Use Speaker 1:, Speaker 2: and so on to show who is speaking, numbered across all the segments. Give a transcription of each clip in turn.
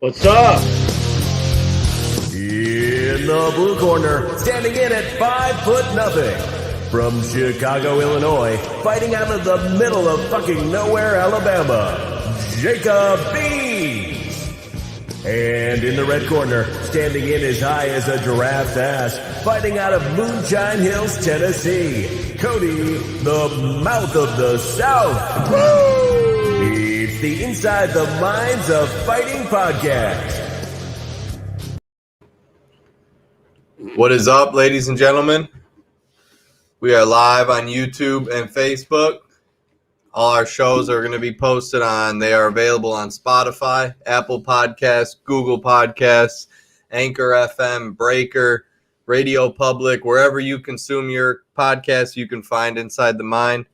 Speaker 1: What's up?
Speaker 2: In the blue corner, standing in at 5'0", from Chicago, Illinois, fighting out of the middle of fucking nowhere, Alabama, Jacob Beans. And in the red corner, standing in as high as a giraffe's ass, fighting out of Moonshine Hills, Tennessee, Cody, the mouth of the South. Woo! It's the Inside the Minds of Fighting podcast.
Speaker 3: What is up, ladies and gentlemen? We are live on YouTube and Facebook. All our shows are going to be posted they are available on Spotify, Apple Podcasts, Google Podcasts, Anchor FM, Breaker, Radio Public, wherever you consume your podcasts, you can find Inside the Mind.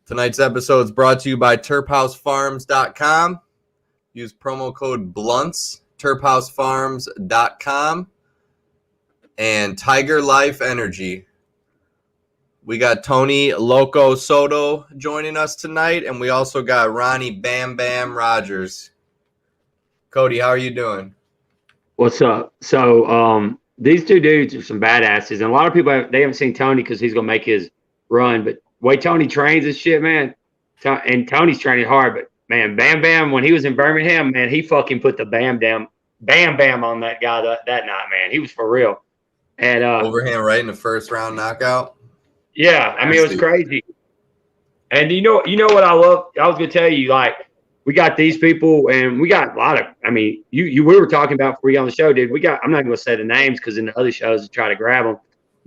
Speaker 3: Tonight's episode is brought to you by turphousefarms.com. Use promo code BLUNTS, turphousefarms.com, and Tiger Life Energy. We got Tony Loco Soto joining us tonight, and we also got Ronnie Bam Bam Rogers. Cody, how are you doing?
Speaker 1: What's up? So, these two dudes are some badasses, and a lot of people they haven't seen Tony because he's gonna make his run. But the way Tony trains this shit, man, and Tony's training hard. But man, Bam Bam, when he was in Birmingham, man, he fucking put the Bam Bam on that guy that night, man. He was for real. And
Speaker 3: overhand right in the first round knockout.
Speaker 1: Yeah, I mean, it was crazy. And you know what I love? I was gonna tell you, like, we got these people, and we got a lot of. I mean, we were talking about before you got on the show, dude. I'm not gonna say the names because in the other shows to try to grab them,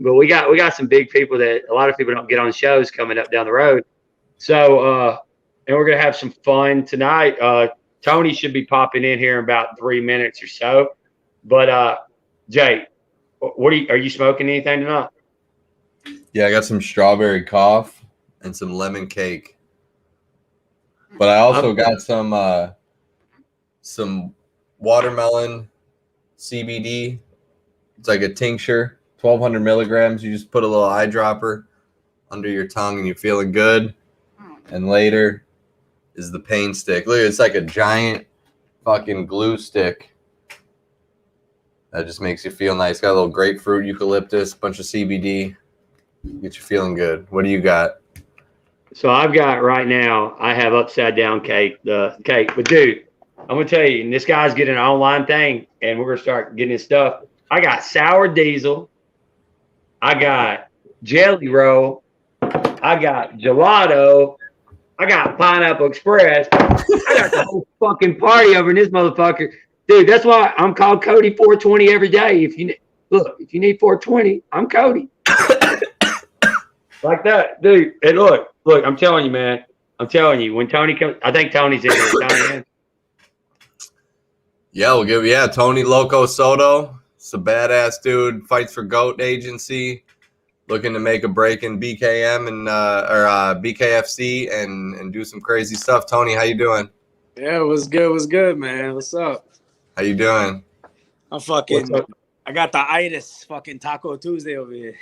Speaker 1: but we got some big people that a lot of people don't get on shows coming up down the road. So, and we're gonna have some fun tonight. Tony should be popping in here in about 3 minutes or so. But Jay, are you smoking anything tonight?
Speaker 3: Yeah, I got some strawberry cough and some lemon cake. But I also got some watermelon CBD. It's like a tincture, 1,200 milligrams. You just put a little eyedropper under your tongue and you're feeling good. And later is the pain stick. Look, it's like a giant fucking glue stick. That just makes you feel nice. Got a little grapefruit, eucalyptus, bunch of CBD. Get you feeling good. What do you got?
Speaker 1: So I've got right now, I have upside down cake, the cake. But dude, I'm gonna tell you, and this guy's getting an online thing, and we're gonna start getting his stuff. I got sour diesel, I got jelly roll, I got gelato, I got pineapple express. I got the whole fucking party over in this motherfucker. Dude, that's why I'm called Cody 420 every day. If you need 420, I'm Cody. Like that, dude. And look, I'm telling you, man. I'm telling you, when Tony comes, I think Tony's in here. Tony in?
Speaker 3: Yeah, Tony Loco Soto. It's a badass dude. Fights for GOAT Agency. Looking to make a break in BKM and BKFC and do some crazy stuff. Tony, how you doing?
Speaker 4: Yeah, what's good, man? What's up?
Speaker 3: How you doing?
Speaker 4: I got the itis, fucking Taco Tuesday over here.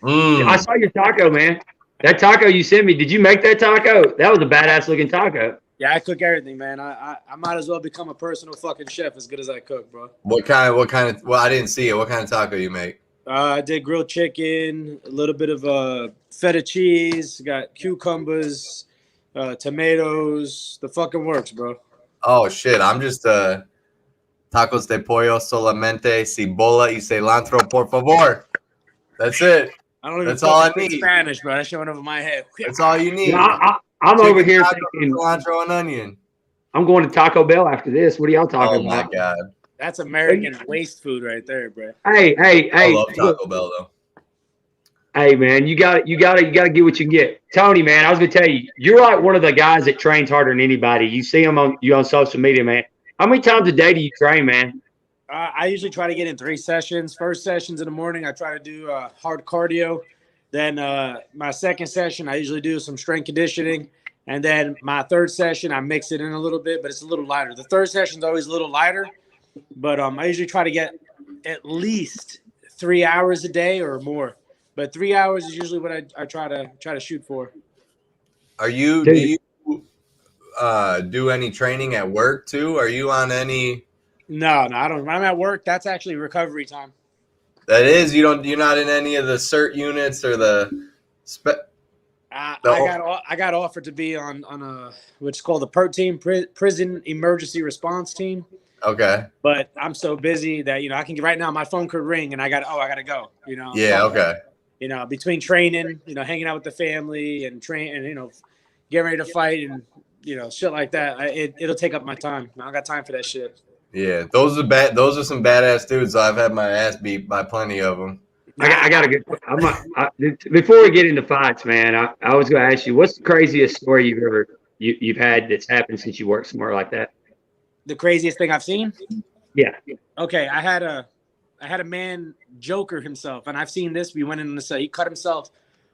Speaker 1: I saw your taco, man. That taco you sent me, did you make that taco? That was a badass looking taco.
Speaker 4: Yeah, I cook everything, man. I might as well become a personal fucking chef as good as I cook, bro.
Speaker 3: What kind of well, I didn't see it. What kind of taco you make?
Speaker 4: I did grilled chicken, a little bit of feta cheese, got cucumbers, tomatoes, the fucking works, bro.
Speaker 3: Oh shit, I'm just tacos de pollo solamente, cibola y cilantro, por favor. That's it.
Speaker 4: I don't even
Speaker 3: That's all I need.
Speaker 4: Spanish, bro. That's showing over my head.
Speaker 3: That's all you need.
Speaker 1: I'm over here thinking
Speaker 3: cilantro and onion.
Speaker 1: I'm going to Taco Bell after this. What are y'all talking about?
Speaker 3: Oh my god.
Speaker 4: That's American waste food right there, bro.
Speaker 1: Hey.
Speaker 3: I love Taco Bell though.
Speaker 1: Hey man, you gotta get what you can get. Tony, man, I was gonna tell you, you're like one of the guys that trains harder than anybody. You see him on social media, man. How many times a day do you train, man?
Speaker 4: I usually try to get in 3 sessions. First session's in the morning. I try to do hard cardio. Then my second session, I usually do some strength conditioning. And then my third session, I mix it in a little bit, but it's a little lighter. The third session's always a little lighter. But I usually try to get at least 3 hours a day or more. But 3 hours is usually what I try to shoot for.
Speaker 3: Do you do any training at work too? Are you on any
Speaker 4: No, I don't. When I'm at work, that's actually recovery time.
Speaker 3: That is, you're not in any of the CERT units or the
Speaker 4: I got offered to be on a what's called the PERT team, Prison Emergency Response Team.
Speaker 3: Okay.
Speaker 4: But I'm so busy that I can right now. My phone could ring and I got to go.
Speaker 3: Yeah. Okay.
Speaker 4: Between training, hanging out with the family and getting ready to fight and shit like that. It'll take up my time. I don't got time for that shit.
Speaker 3: Yeah, those are some badass dudes. I've had my ass beat by plenty of them.
Speaker 1: I got a good. Before we get into fights, man, I was going to ask you, what's the craziest story you've had that's happened since you worked somewhere like that?
Speaker 4: The craziest thing I've seen?
Speaker 1: Yeah.
Speaker 4: Okay, I had a man Joker himself, and I've seen this. We went in the cell. He cut himself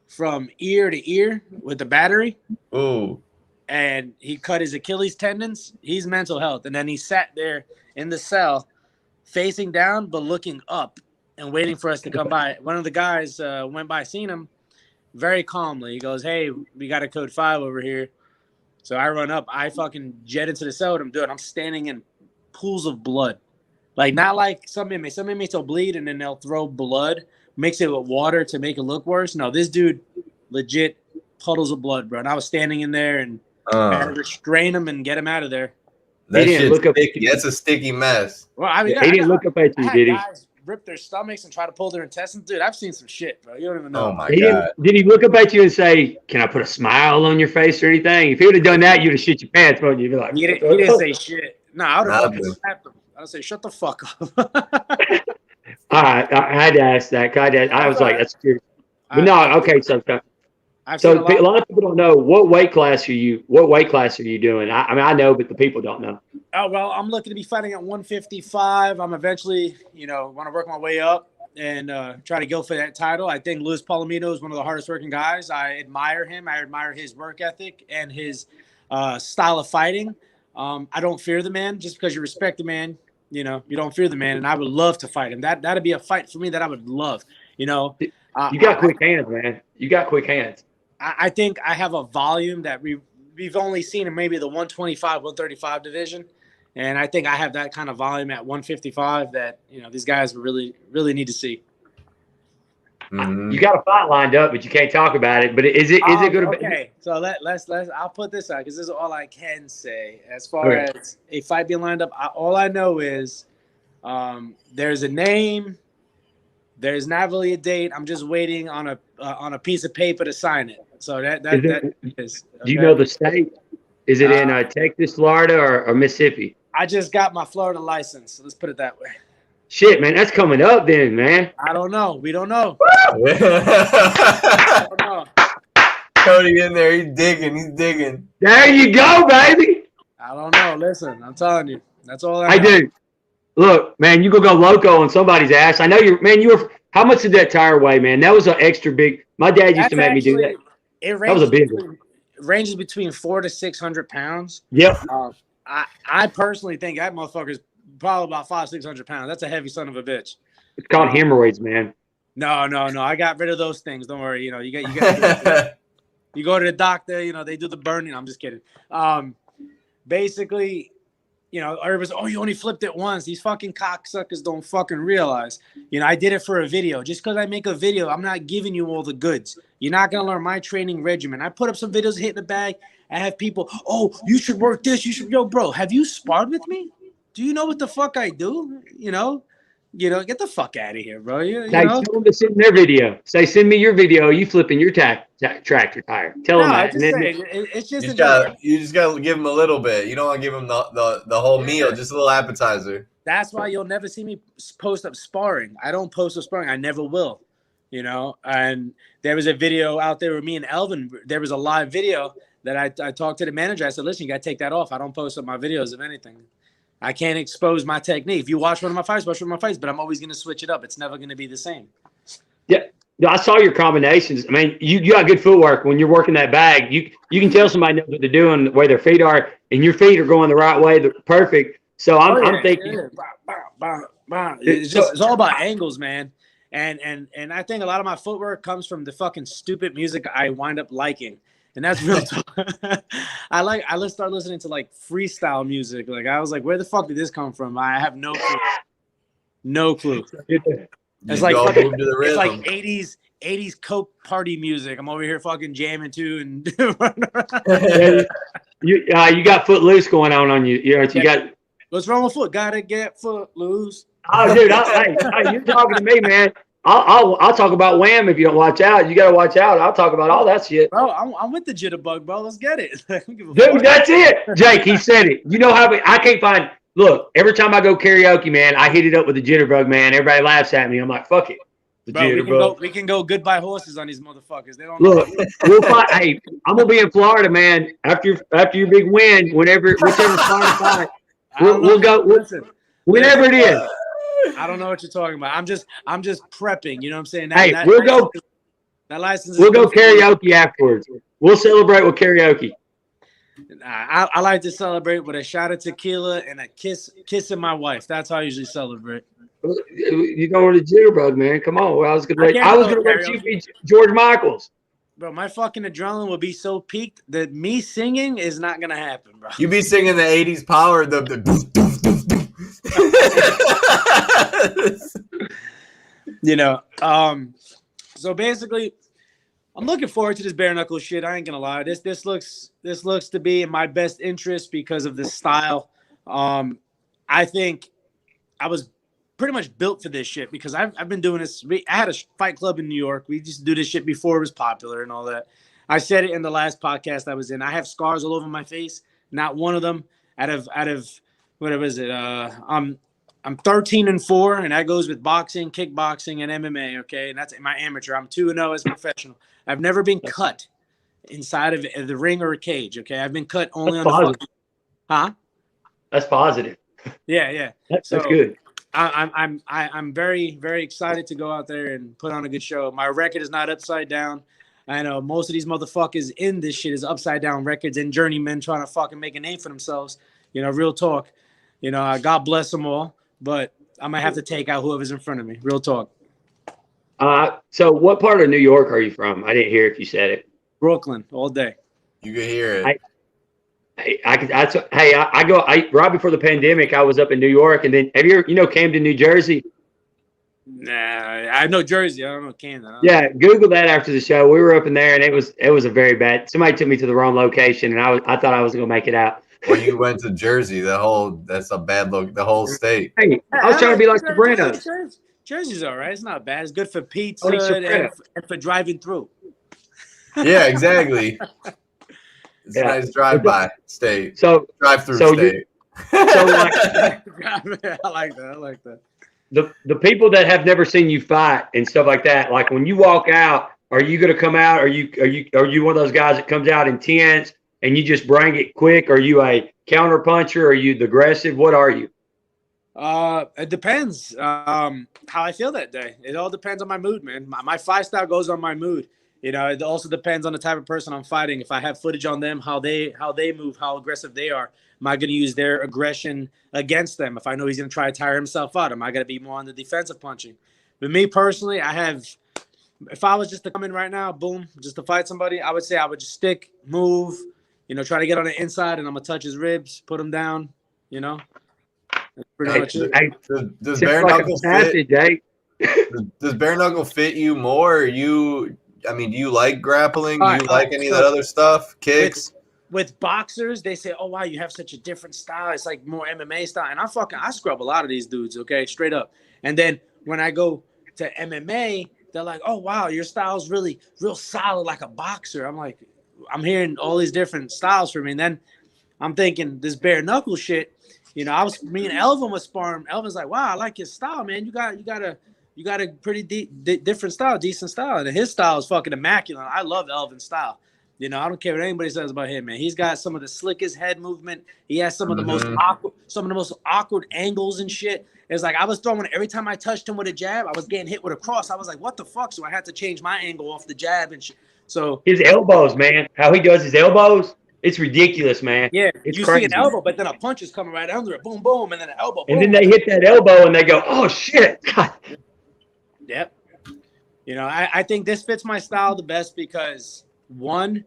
Speaker 4: from ear to ear with the battery.
Speaker 3: Ooh.
Speaker 4: And he cut his Achilles tendons. He's mental health, and then he sat there in the cell, facing down but looking up and waiting for us to come by. One of the guys went by, seen him very calmly. He goes, "Hey, we got a code 5 over here." So I run up. I fucking jet into the cell with him. Dude, I'm standing in pools of blood. Like, not like some inmates. Some inmates will bleed and then they'll throw blood, mix it with water to make it look worse. No, this dude legit puddles of blood, bro. And I was standing in there and I had to restrain him and get him out of there.
Speaker 3: That shit's sticky. That's a sticky mess.
Speaker 4: Well, I mean,
Speaker 1: he didn't look up at you, did he?
Speaker 4: Guys rip their stomachs and try to pull their intestines. Dude, I've seen some shit, bro. You don't even know.
Speaker 3: Oh, my God.
Speaker 1: Did he look up at you and say, "Can I put a smile on your face or anything?" If he would have done that, you'd have shit your pants, wouldn't you? You'd be like,
Speaker 4: he didn't say shit. No, I would have fucking slapped him. I would say, "Shut the fuck up."
Speaker 1: All right, I had to ask that. I was like, that's curious. But no, okay, so a lot of people don't know what weight class are you doing? I mean, I know, but the people don't know.
Speaker 4: Oh, well, I'm looking to be fighting at 155. I'm eventually, want to work my way up and try to go for that title. I think Luis Palomino is one of the hardest working guys. I admire him. I admire his work ethic and his style of fighting. I don't fear the man. Just because you respect the man, you don't fear the man. And I would love to fight him. That'd be a fight for me that I would love. You got
Speaker 1: quick hands, man. You got quick hands.
Speaker 4: I think I have a volume that we've only seen in maybe the 125, 135 division. And I think I have that kind of volume at 155 that, these guys really, really need to see.
Speaker 1: You got a fight lined up, but you can't talk about it. But is it going to be?
Speaker 4: Okay, so let's I'll put this out because this is all I can say as far as a fight being lined up. All I know is there's a name, there's not really a date. I'm just waiting on a piece of paper to sign it. So that is. Okay?
Speaker 1: Do you know the state? Is it in Texas, Florida, or Mississippi?
Speaker 4: I just got my Florida license, so let's put it that way.
Speaker 1: Shit, man, that's coming up then, man.
Speaker 4: I don't know. We don't know.
Speaker 3: I don't know. Cody in there, he's digging.
Speaker 1: There you go, baby.
Speaker 4: I don't know. Listen, I'm telling you, that's all
Speaker 1: I do. Look, man, you go loco on somebody's ass. I know you were. How much did that tire weigh, man? That was an extra big. My dad used to make me do that. That was a big one.
Speaker 4: It ranges between 400 to 600 pounds.
Speaker 1: Yep.
Speaker 4: I personally think that motherfucker's probably about 500-600 pounds. That's a heavy son of a bitch.
Speaker 1: It's called hemorrhoids, man.
Speaker 4: No. I got rid of those things. Don't worry. You got you go to the doctor. They do the burning. I'm just kidding. Basically, everybody's, "Oh, you only flipped it once." These fucking cocksuckers don't fucking realize. I did it for a video. Just because I make a video, I'm not giving you all the goods. You're not going to learn my training regimen. I put up some videos, hitting the bag. I have people, "Oh, you should work this. You should." Yo, bro, have you sparred with me? Do you know what the fuck I do? Get the fuck out of here, bro.
Speaker 1: Tell them to send their video. Say, "Send me your video. You flipping your tractor tire." Tell them that.
Speaker 4: It's just
Speaker 3: you just got to give them a little bit. You don't want to give them the whole meal, just a little appetizer.
Speaker 4: That's why you'll never see me post up sparring. I don't post up sparring. I never will. And there was a video out there with me and Elvin. There was a live video that I talked to the manager. I said, "Listen, you got to take that off. I don't post up my videos of anything. I can't expose my technique. If you watch one of my fights, but I'm always going to switch it up. It's never going to be the same."
Speaker 1: Yeah. I saw your combinations. I mean, you got good footwork when you're working that bag. You can tell somebody knows what they're doing, the way their feet are, and your feet are going the right way. They're perfect. So I'm thinking.
Speaker 4: It's all about angles, man. And I think a lot of my footwork comes from the fucking stupid music I wind up liking. And that's real talk. I start listening to like freestyle music. Like I was like, where the fuck did this come from? I have no clue. No clue. It's like 80s Coke party music. I'm over here fucking jamming too, and
Speaker 1: you got Footloose going on you. You got.
Speaker 4: What's wrong with foot? Gotta get Footloose.
Speaker 1: Oh, dude, hey, you're talking to me, man. I'll talk about Wham if you don't watch out. You gotta watch out. I'll talk about all that shit.
Speaker 4: Bro, I'm with the jitterbug, bro. Let's get it.
Speaker 1: Dude, that's it. Jake, he said it. You know how I can't find. Look, every time I go karaoke, man, I hit it up with the jitterbug, man. Everybody laughs at me. I'm like, fuck it.
Speaker 4: Bro, we can go goodbye horses on these motherfuckers. They don't
Speaker 1: look. We'll fight. Hey, I'm gonna be in Florida, man. After your big win, whichever spot to fight, we'll go. Whenever it is.
Speaker 4: I don't know what you're talking about. I'm just prepping. You know what I'm saying?
Speaker 1: We'll go.
Speaker 4: That license.
Speaker 1: We'll go karaoke afterwards. We'll celebrate with karaoke.
Speaker 4: I like to celebrate with a shot of tequila and a kissing my wife. That's how I usually celebrate.
Speaker 1: You go to the jitterbug, man. Come on. I was gonna let you be George Michaels.
Speaker 4: Bro, my fucking adrenaline will be so peaked that me singing is not gonna happen, bro.
Speaker 3: You be singing the 80s power, the doof, doof, doof, doof.
Speaker 4: You know, so basically I'm looking forward to this bare knuckle shit. I ain't gonna lie. This looks to be in my best interest because of the style. I think I was pretty much built for this shit because I've been doing this. I had a fight club in New York. We used to do this shit before it was popular and all that. I said it in the last podcast I was in. I have scars all over my face. Not one of them out of what was it? I'm 13-4, and that goes with boxing, kickboxing, and MMA. Okay, and that's my amateur. I'm 2-0 as a professional. I've never been cut inside of the ring or a cage. Okay, I've been cut only on the fucking.
Speaker 1: That's positive.
Speaker 4: Yeah.
Speaker 1: That's good.
Speaker 4: I'm very, very excited to go out there and put on a good show. My record is not upside down. I know most of these motherfuckers in this shit is upside down records and journeymen trying to fucking make a name for themselves. You know, real talk. You know, God bless them all, but I might have to take out whoever's in front of me. Real talk.
Speaker 1: So what part of New York are you from? I didn't hear if you said it.
Speaker 4: Brooklyn all day.
Speaker 3: You can hear it.
Speaker 1: Right before the pandemic, I was up in New York, and then have you Camden, New Jersey?
Speaker 4: Nah, I know Jersey. I don't know Camden.
Speaker 1: Yeah, Google that after the show. We were up in there, and it was a very bad. Somebody took me to the wrong location, and I thought I was gonna make it out.
Speaker 3: When you went to Jersey, that's a bad look. The whole state.
Speaker 1: Hey, I was trying to be like Sopranos.
Speaker 4: Jersey's all right. It's not bad. It's good for pizza and for driving through.
Speaker 3: Yeah, exactly. It's a nice drive-by state.
Speaker 1: So
Speaker 3: drive-through state.
Speaker 4: I like that.
Speaker 1: The people that have never seen you fight and stuff like that, like when you walk out, are you gonna come out? Are you one of those guys that comes out intense and you just bring it quick? Are you a counter puncher? Are you the aggressive? What are you?
Speaker 4: It depends how I feel that day. It all depends on my mood, man. My fight style goes on my mood. You know, it also depends on the type of person I'm fighting. If I have footage on them, how they move, how aggressive they are, am I going to use their aggression against them? If I know he's going to try to tire himself out, am I going to be more on the defensive punching? But me personally, if I was just to come in right now, boom, just to fight somebody, I would say I would just stick, move, try to get on the inside, and I'm going to touch his ribs, put him down, That's pretty much it.
Speaker 3: Does bare knuckle fit? Does bare knuckle fit you more? Do you like grappling? Do you like any of that other stuff? Kicks?
Speaker 4: With boxers, they say, oh, wow, you have such a different style. It's like more MMA style. And I scrub a lot of these dudes, okay, straight up. And then when I go to MMA, they're like, oh, wow, your style's really real solid like a boxer. I'm like, I'm hearing all these different styles from me. And then I'm thinking this bare knuckle shit, me and Elvin was sparring. Elvin's like, wow, I like your style, man. You got a pretty different style, decent style. And his style is fucking immaculate. I love Elvin's style. I don't care what anybody says about him, man. He's got some of the slickest head movement. He has some of the most awkward angles and shit. It's like I was throwing every time I touched him with a jab, I was getting hit with a cross. I was like, what the fuck? So I had to change my angle off the jab and shit. So
Speaker 1: his elbows, man. How he does his elbows, it's ridiculous, man.
Speaker 4: Yeah,
Speaker 1: it's
Speaker 4: you
Speaker 1: crazy.
Speaker 4: See an elbow, but then a punch is coming right under it. Boom, boom, and then an elbow. Boom.
Speaker 1: And then they hit that elbow and they go, oh shit. God.
Speaker 4: Yep. I think this fits my style the best because one,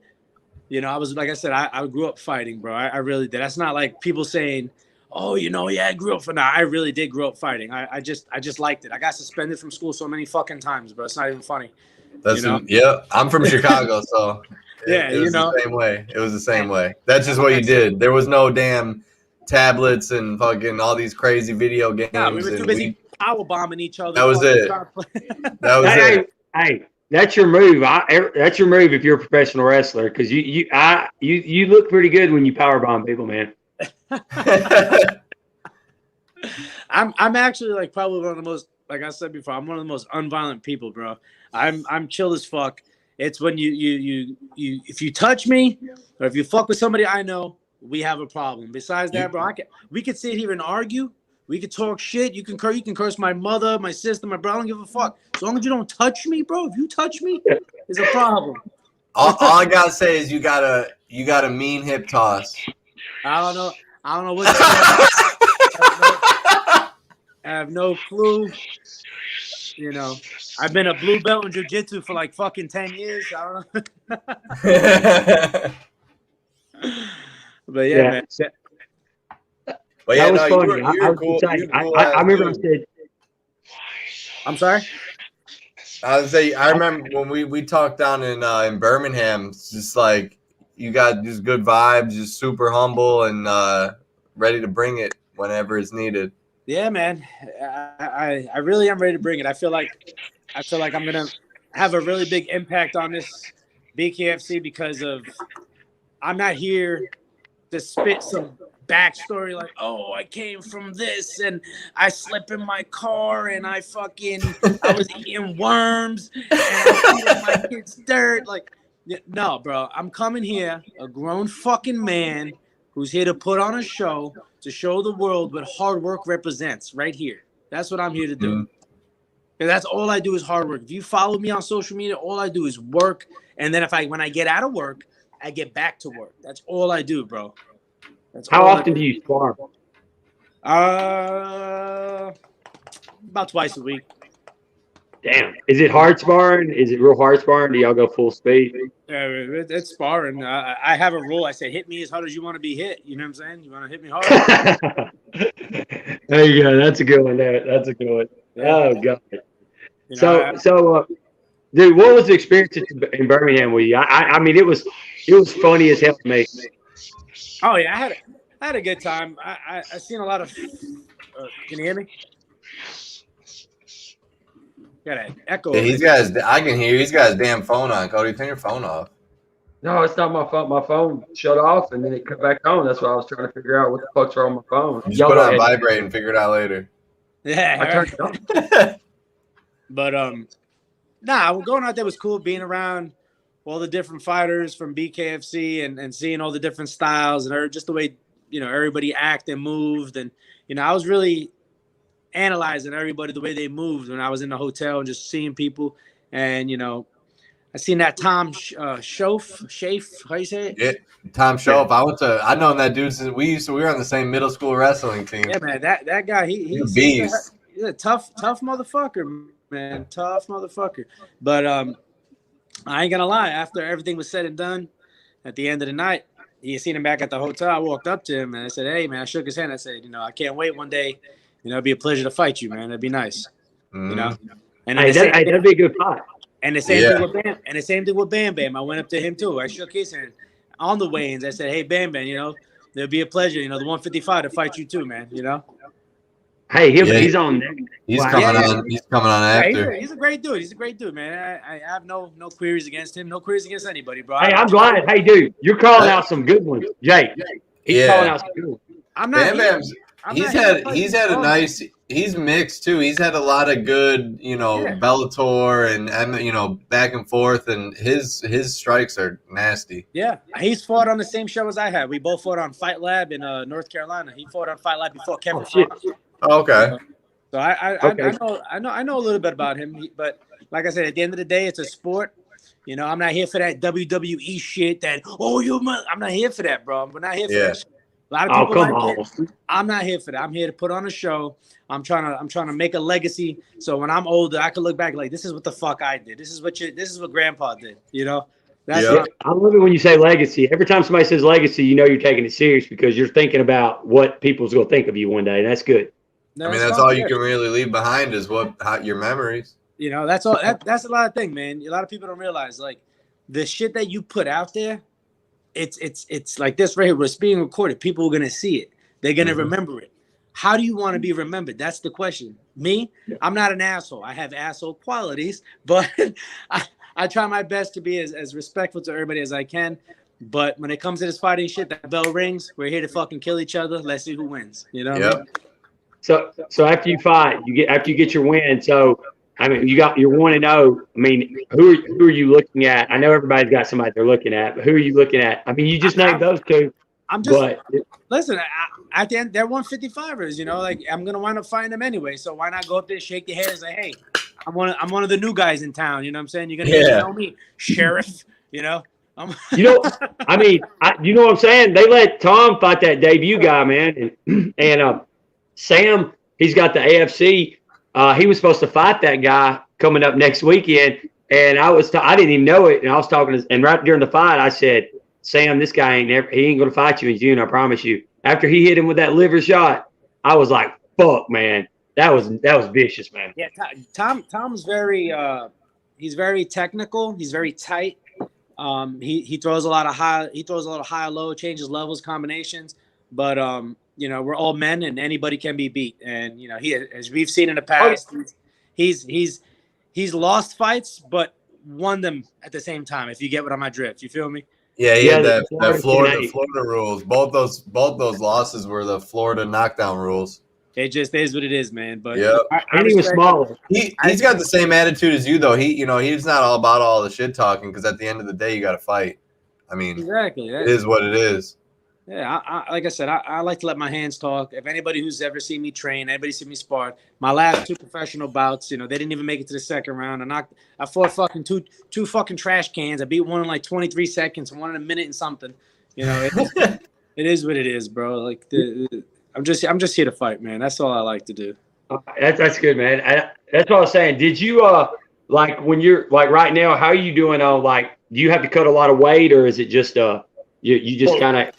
Speaker 4: You know, I was like I said, I grew up fighting, bro. I really did. That's not like people saying, "Oh, you know, yeah, I grew up for that." I really did grow up fighting. I just liked it. I got suspended from school so many fucking times, bro. It's not even funny.
Speaker 3: That's yeah. I'm from Chicago, so
Speaker 4: it
Speaker 3: was the same way. It was the same way. That's just what you did. There was no damn tablets and fucking all these crazy video games.
Speaker 4: No, we were too busy power bombing each other.
Speaker 3: That was it. That was it.
Speaker 1: Hey, that's your move. That's your move if you're a professional wrestler, because you look pretty good when you power bomb people, man.
Speaker 4: I'm actually like probably one of the most, like I said before, I'm one of the most unviolent people, bro. I'm chill as fuck. It's when you if you touch me or if you fuck with somebody I know, we have a problem. Besides that, bro, we could sit here and argue. We could talk shit. You can curse my mother, my sister, my brother. I don't give a fuck. As long as you don't touch me, bro. If you touch me, it's a problem.
Speaker 3: all I gotta say is you got a mean hip toss.
Speaker 4: I don't know what. I have no clue. You know, I've been a blue belt in jiu-jitsu for like fucking 10 years. I don't know. But yeah, man.
Speaker 3: But yeah,
Speaker 1: that was funny.
Speaker 3: You're cool.
Speaker 1: I remember I said.
Speaker 4: I'm sorry.
Speaker 3: I remember when we talked down in Birmingham. It's just like you got just good vibes, just super humble and ready to bring it whenever it's needed.
Speaker 4: Yeah, man. I really am ready to bring it. I feel like I'm gonna have a really big impact on this BKFC because of I'm not here to spit some backstory like, oh, I came from this and I slept in my car and I was eating worms and I feeding my kids dirt. Like, no, bro. I'm coming here, a grown fucking man who's here to put on a show to show the world what hard work represents right here. That's what I'm here to do. Mm-hmm. And that's all I do is hard work. If you follow me on social media, all I do is work. And then when I get out of work, I get back to work. That's all I do, bro.
Speaker 1: How often do you spar?
Speaker 4: About twice a week.
Speaker 1: Damn. Is it hard sparring? Is it real hard sparring? Do y'all go full speed?
Speaker 4: Yeah, it's sparring. I have a rule. I say, hit me as hard as you want to be hit. You know what I'm saying? You want to hit me hard?
Speaker 1: There you go. That's a good one. That's a good one. Yeah. Oh, God. Dude, what was the experience in Birmingham with you? I mean, it was funny as hell to me.
Speaker 4: Oh yeah, I had a good time. I seen a lot of. Can you hear me? Got an echo.
Speaker 3: Yeah, I can hear you. He's got his damn phone on. Cody, turn your phone off.
Speaker 1: No, it's not my phone. My phone shut off and then it cut back on. That's why I was trying to figure out what the fuck's wrong with my phone.
Speaker 3: Just put it on vibrate and figure it out later.
Speaker 4: Yeah, I turned it on. But going out there was cool. Being around all the different fighters from BKFC and seeing all the different styles and just the way everybody acted and moved, and I was really analyzing everybody the way they moved when I was in the hotel and just seeing people, and I seen that Tom Shafe, how you say it?
Speaker 3: Yeah, Tom Shafe. Yeah. I known that dude since we were on the same middle school wrestling team.
Speaker 4: Yeah, man, that guy he's a beast. He's a tough motherfucker, man, tough motherfucker. But I ain't gonna lie. After everything was said and done, at the end of the night, you seen him back at the hotel. I walked up to him and I said, "Hey, man," I shook his hand. I said, "I can't wait one day. It'd be a pleasure to fight you, man. It'd be nice, And
Speaker 1: that'd be a good fight."
Speaker 4: And the same thing with Bam Bam. I went up to him too. I shook his hand on the weigh-ins. I said, "Hey, Bam Bam, it'd be a pleasure, the 155 to fight you too, man.
Speaker 1: Hey, he's on there.
Speaker 3: He's coming on. He's coming on after.
Speaker 4: He's a great dude. He's a great dude, man. I have no queries against him. No queries against anybody, bro.
Speaker 1: Hey, I'm glad. Hey, dude, you're calling out some good ones, Jake. He's calling out some good ones.
Speaker 4: I'm not.
Speaker 3: Bam Bam's. He's had a nice. He's mixed too. He's had a lot of good, Bellator and back and forth, and his strikes are nasty.
Speaker 4: Yeah, he's fought on the same show as I have. We both fought on Fight Lab in North Carolina. He fought on Fight Lab before Kevin Fox.
Speaker 3: Okay.
Speaker 4: So I know a little bit about him, but like I said, at the end of the day, it's a sport. I'm not here for that WWE shit. I'm not here for that, bro. We're not here for that shit. A lot of people I'm not here for that. I'm here to put on a show. I'm trying to make a legacy. So when I'm older, I can look back like, this is what the fuck I did. This is what Grandpa did. That's
Speaker 3: Yep.
Speaker 1: I love it when you say legacy. Every time somebody says legacy, you know you're taking it serious because you're thinking about what people's going to think of you one day. And that's good.
Speaker 3: I mean, that's all you can really leave behind is your memories.
Speaker 4: You know, that's all. That's a lot of thing, man. A lot of people don't realize, like, the shit that you put out there. It's like this right here. It's being recorded. People are gonna see it. They're gonna remember it. How do you want to be remembered? That's the question. Me, I'm not an asshole. I have asshole qualities, but I try my best to be as respectful to everybody as I can. But when it comes to this fighting shit, that bell rings. We're here to fucking kill each other. Let's see who wins. You know what I mean?
Speaker 1: So after you fight, after you get your win. So I mean, you're 1-0. I mean, who are you looking at? I know everybody's got somebody they're looking at, but who are you looking at? I mean, you just named those two.
Speaker 4: Listen. At the end, they're 155ers. You know, like I'm gonna wind up fighting them anyway. So why not go up there, shake your head, and say, "Hey, I'm one of the new guys in town." You know what I'm saying? You're gonna get to know me, Sheriff. You know.
Speaker 1: You know, I mean, you know what I'm saying? They let Tom fight that debut guy, man, and Sam. He's got the AFC. He was supposed to fight that guy coming up next weekend, and I didn't even know it. And I was talking and right during the fight, I said, "Sam, this guy ain't going to fight you in June. I promise you." After he hit him with that liver shot, I was like, "Fuck, man, that was vicious, man."
Speaker 4: Yeah, Tom's very he's very technical. He's very tight. He throws a lot of high low, changes levels, combinations, but you know, we're all men and anybody can be beat. And, you know, as we've seen in the past, he's lost fights, but won them at the same time. If you get what I'm at drift, you feel me?
Speaker 3: Yeah, he had that Florida rules. Both those losses were the Florida knockdown rules.
Speaker 4: It just is what it is, man. But
Speaker 3: yeah,
Speaker 1: and he was smaller.
Speaker 3: He's got the same attitude as you, though. He's not all about all the shit talking because at the end of the day, you got to fight. I mean,
Speaker 4: exactly.
Speaker 3: It is what it is.
Speaker 4: Yeah, like I said, I like to let my hands talk. If anybody who's ever seen me train, anybody seen me spar, my last 2 professional bouts, you know, they didn't even make it to the second round. I fought fucking two fucking trash cans. I beat one in like 23 seconds, one in a minute and something. You know, it is what it is, bro. Like I'm just here to fight, man. That's all I like to do.
Speaker 1: That's good, man. That's what I was saying. Did you like when you're like right now? How are you doing? Like, do you have to cut a lot of weight, or is it just you just kind of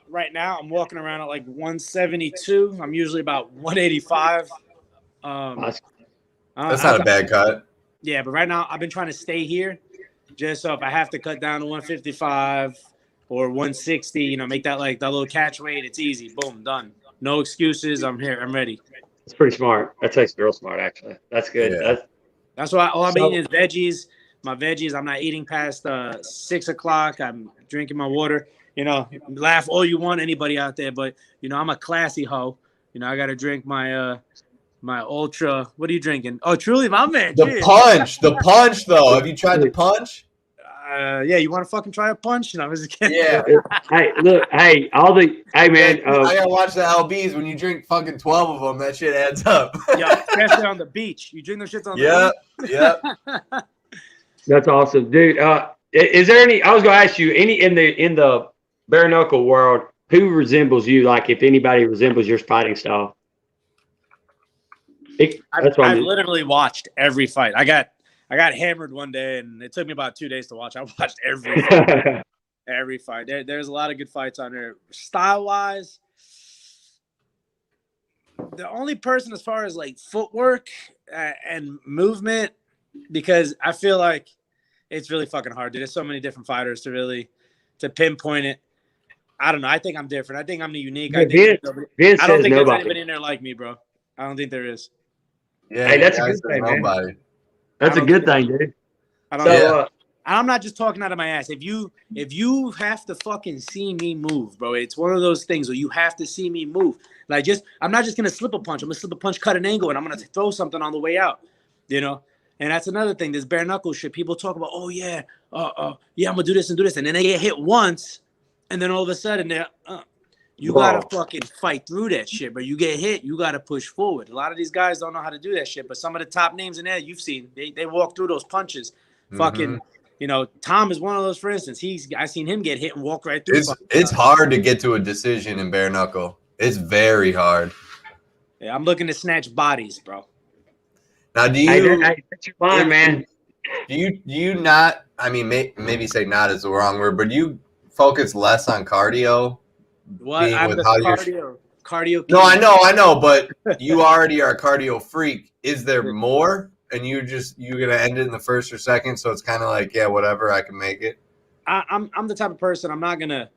Speaker 4: right now I'm walking around at like 172. I'm usually about 185.
Speaker 3: That's not a bad cut.
Speaker 4: Yeah, but right now I've been trying to stay here, just so if I have to cut down to 155 or 160, you know, make that like that little catch weight. It's easy. Boom, done. No excuses. I'm here. I'm ready.
Speaker 1: It's pretty smart. That takes real smart, actually. That's good.
Speaker 3: Yeah.
Speaker 4: That's why all I'm eating is veggies. My veggies. I'm not eating past 6 o'clock. I'm drinking my water. You know, laugh all you want, anybody out there, but you know, I'm a classy hoe. You know, I got to drink my my ultra. What are you drinking? Oh, truly, my man.
Speaker 3: The punch, though. Have you tried the punch?
Speaker 4: Yeah, you want to fucking try a punch? No, I was kidding.
Speaker 3: Yeah.
Speaker 1: Hey, look. Hey, man.
Speaker 3: I gotta watch the LBs. When you drink fucking 12 of them, that shit adds up.
Speaker 4: Yeah, especially on the beach. You drink those shits on the beach.
Speaker 3: Yeah.
Speaker 1: That's awesome, dude. Is there any? I was gonna ask you any in the bare knuckle world who resembles you? Like, if anybody resembles your fighting style.
Speaker 4: I've literally watched every fight. I got hammered one day, and it took me about 2 days to watch. I watched every fight. Every fight. There's a lot of good fights on there. Style-wise, the only person as far as like footwork and movement, because I feel like it's really fucking hard, dude. There's so many different fighters to pinpoint it. I don't know. I think I'm different. I think I'm the unique. I don't think there's anybody in there like me, bro. I don't think there is.
Speaker 3: Yeah,
Speaker 1: hey, that's a good thing, man. That's a good thing, dude.
Speaker 4: I'm not just talking out of my ass. If you have to fucking see me move, bro, it's one of those things where you have to see me move. Like, I'm not just gonna slip a punch. I'm gonna slip a punch, cut an angle, and I'm gonna throw something on the way out. You know, and that's another thing. This bare knuckle shit. People talk about, oh yeah, I'm gonna do this, and then they get hit once, and then all of a sudden you gotta fucking fight through that shit. But you get hit, you gotta push forward. A lot of these guys don't know how to do that shit. But some of the top names in there you've seen, they walk through those punches. Mm-hmm. Fucking, you know, Tom is one of those. For instance, I seen him get hit and walk right through.
Speaker 3: It's hard to get to a decision in bare knuckle. It's very hard.
Speaker 4: Yeah, I'm looking to snatch bodies, bro.
Speaker 3: Now, do you?
Speaker 1: Hey, that's your line, man.
Speaker 3: Do you not? I mean, maybe say not is the wrong word, but do you focus less on cardio?
Speaker 4: What? I'm the cardio.
Speaker 3: No, I know, but you already are a cardio freak. Is there more? And you're gonna end it in the first or second, so it's kind of like, yeah, whatever, I can make it.
Speaker 4: I'm the type of person I'm not gonna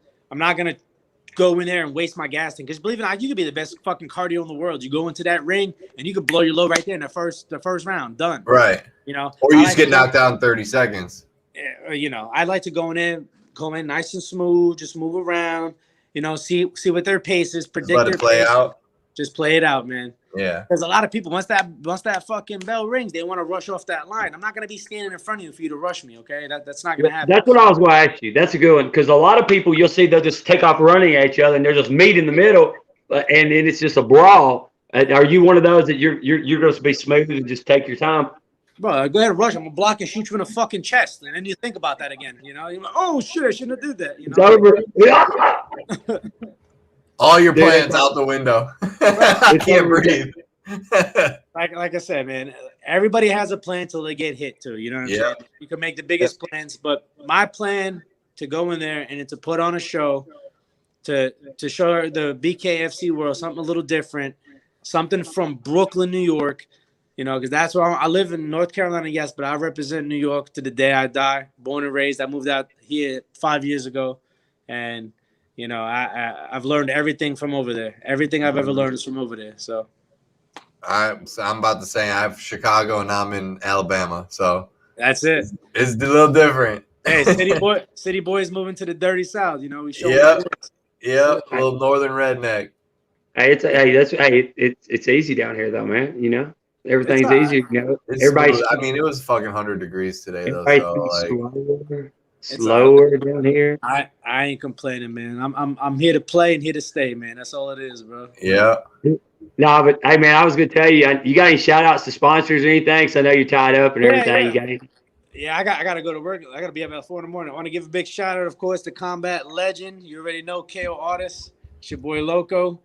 Speaker 4: go in there and waste my gas tank. Because believe it or not, you could be the best fucking cardio in the world. You go into that ring and you could blow your load right there in the first round. Done.
Speaker 3: Right.
Speaker 4: You know.
Speaker 3: Or you just get knocked down in 30 seconds.
Speaker 4: You know, I like to go in nice and smooth, just move around. You know, see what their pace is. Predict
Speaker 3: just let it play out.
Speaker 4: Just play it out, man.
Speaker 3: Yeah.
Speaker 4: There's a lot of people, once that fucking bell rings, they want to rush off that line. I'm not going to be standing in front of you for you to rush me, okay? That's not going to happen.
Speaker 1: That's what I was going to ask you. That's a good one, because a lot of people, you'll see, they'll just take off running at each other, and they'll just meet in the middle, and then it's just a brawl. Are you one of those that you're going to be smooth and just take your time?
Speaker 4: Bro, go ahead and rush. I'm going to block and shoot you in the fucking chest, and then you think about that again, you know? You're like, oh, shit, I shouldn't have did that, you know?
Speaker 1: It's over.
Speaker 3: All your plans out the window. I can't breathe.
Speaker 4: Like I said, man, everybody has a plan till they get hit too. You know what I'm saying? You can make the biggest plans, but my plan to go in there and to put on a show, to show the BKFC world something a little different, something from Brooklyn, New York. You know, because that's where I live in North Carolina, yes, but I represent New York to the day I die. Born and raised. I moved out here 5 years ago, and you know, I've learned everything from over there. Everything I've ever learned is from over there. So
Speaker 3: I'm about to say I have Chicago and I'm in Alabama. So
Speaker 4: that's it.
Speaker 3: It's a little different.
Speaker 4: Hey, city boys moving to the dirty South. You know, we show.
Speaker 3: Yeah, a little northern redneck.
Speaker 1: Hey, it's easy down here though, man. You know, everything's easy. You know, everybody's.
Speaker 3: I mean, it was fucking 100 degrees today though. So
Speaker 1: slower down here.
Speaker 4: I ain't complaining, man. I'm here to play and here to stay, man. That's all it is, bro.
Speaker 3: Yeah.
Speaker 1: No, but hey, man, I was gonna tell you, you got any shout outs to sponsors or anything? So I know you're tied up and everything.
Speaker 4: Yeah.
Speaker 1: You got anything?
Speaker 4: Yeah, I got to go to work. I got to be up at 4 a.m. I want to give a big shout out, of course, to Combat Legend. You already know KO Artist. It's your boy Loco.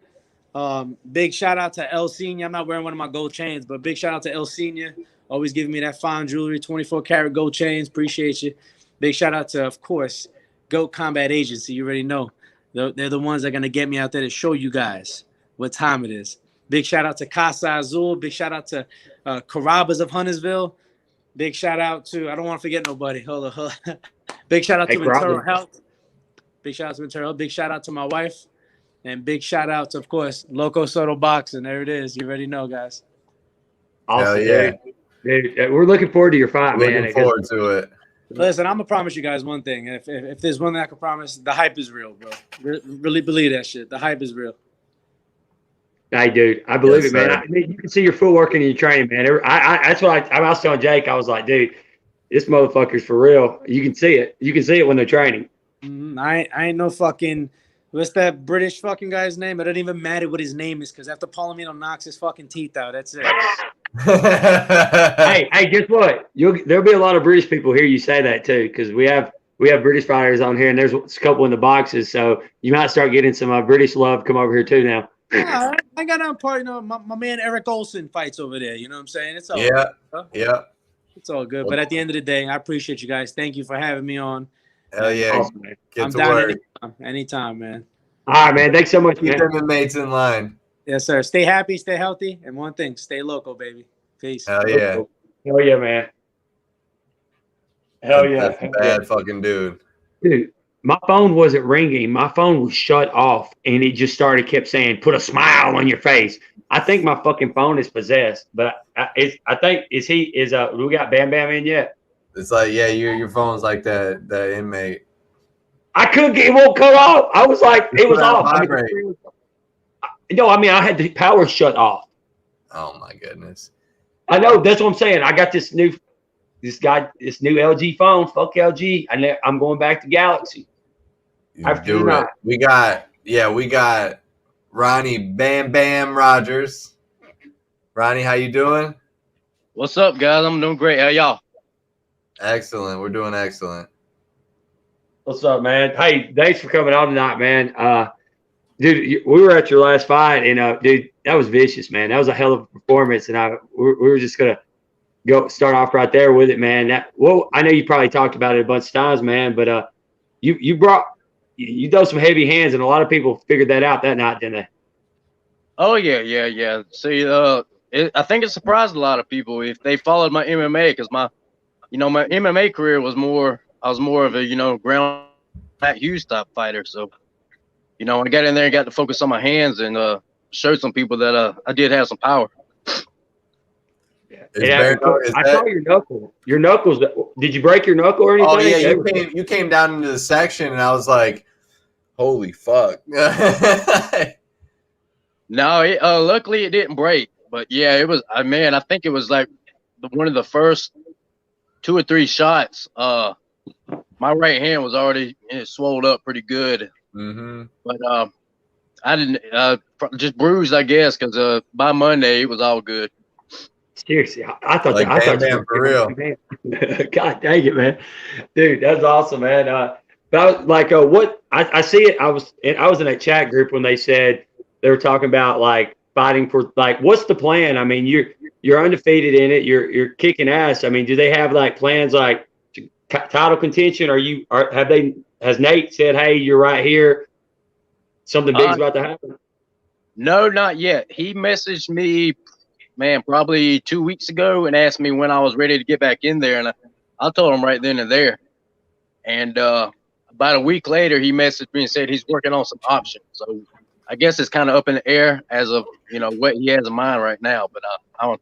Speaker 4: Big shout out to El Senior. I'm not wearing one of my gold chains, but big shout out to El Senior. Always giving me that fine jewelry, 24 karat gold chains. Appreciate you. Big shout out to, of course, GOAT Combat Agency. You already know. They're the ones that are going to get me out there to show you guys what time it is. Big shout out to Casa Azul. Big shout out to Carrabba's of Huntersville. Big shout out to, I don't want to forget nobody. Hold on. Big shout out to Mental Health. Big shout out to Mental Health. Big shout out to my wife. And big shout out to, of course, Loco Soto Boxing. There it is. You already know, guys.
Speaker 1: Awesome. Hell yeah. Dude, we're looking forward to your fight, man.
Speaker 3: Looking forward to it.
Speaker 4: Listen, I'm going to promise you guys one thing. If there's one thing I can promise, the hype is real, bro. Really believe that shit. The hype is real.
Speaker 1: Hey, dude, I believe it, man. You can see your footwork in your training, man. That's what I was telling Jake. I was like, dude, this motherfucker's for real. You can see it. You can see it when they're training.
Speaker 4: I ain't no fucking – what's that British fucking guy's name? It doesn't even matter what his name is because after Palomino knocks his fucking teeth out, that's it.
Speaker 1: hey, guess what? There'll be a lot of British people hear you say that too, because we have British fighters on here, and there's a couple in the boxes, so you might start getting some British love come over here too now.
Speaker 4: Yeah, I got on part. You know, my man Eric Olsen fights over there. You know what I'm saying? It's all
Speaker 3: good. Yeah.
Speaker 4: It's all good. But at the end of the day, I appreciate you guys. Thank you for having me on.
Speaker 3: Hell yeah.
Speaker 1: Awesome, man.
Speaker 4: I'm down anytime, man.
Speaker 1: All right, man. Thanks so much.
Speaker 3: Keep them mates in line.
Speaker 4: Yes, sir. Stay happy, stay healthy, and one thing, stay local, baby. Peace.
Speaker 3: Hell yeah.
Speaker 1: Hell yeah, man. Hell yeah.
Speaker 3: That's a bad fucking dude.
Speaker 1: Dude, my phone wasn't ringing. My phone was shut off, and it just kept saying, put a smile on your face. I think my fucking phone is possessed, but we got Bam Bam in yet?
Speaker 3: It's like, yeah, your phone's like that inmate.
Speaker 1: It won't cut off. I was like, it was off. I had the power shut off.
Speaker 3: Oh my goodness.
Speaker 1: I know. That's what I'm saying. I got this new LG phone. Fuck LG. I'm going back to Galaxy.
Speaker 3: Do it. We got Ronnie Bam Bam Rogers. Ronnie, how you doing?
Speaker 5: What's up, guys? I'm doing great. How y'all?
Speaker 3: Excellent. We're doing excellent.
Speaker 1: What's up, man? Hey, thanks for coming on tonight, man. Dude, we were at your last fight, and dude, that was vicious, man. That was a hell of a performance, and we were just gonna go start off right there with it, man. I know you probably talked about it a bunch of times, man, but you throw some heavy hands, and a lot of people figured that out that night, didn't they?
Speaker 5: Oh yeah. See, I think it surprised a lot of people if they followed my MMA, because my MMA career was I was more of a ground Matt Hughes type fighter. So, I got in there and got to focus on my hands and showed some people that I did have some power.
Speaker 1: I saw your knuckle. Your knuckles. Did you break your knuckle or anything?
Speaker 3: Oh yeah, you came down into the section, and I was like, "Holy fuck!"
Speaker 5: No, luckily it didn't break. But yeah, it was. Man, I think it was like one of the first 2 or 3 shots. My right hand was already swelled up pretty good.
Speaker 3: Mm-hmm.
Speaker 5: But I didn't just bruised, I guess, because by Monday it was all good.
Speaker 1: Seriously, I thought
Speaker 3: like
Speaker 1: I thought
Speaker 3: Bam for real.
Speaker 1: God dang it, man, dude, that's awesome, man. But I was like, what I see it. I was in that chat group when they said they were talking about like fighting for like what's the plan? I mean, you're undefeated in it. You're kicking ass. I mean, do they have like plans like title contention? Has Nate said, hey, you're right here? Something big's about to happen?
Speaker 5: No, not yet. He messaged me, man, probably 2 weeks ago and asked me when I was ready to get back in there. And I told him right then and there. And about a week later, he messaged me and said he's working on some options. So I guess it's kind of up in the air as of, what he has in mind right now. But I don't.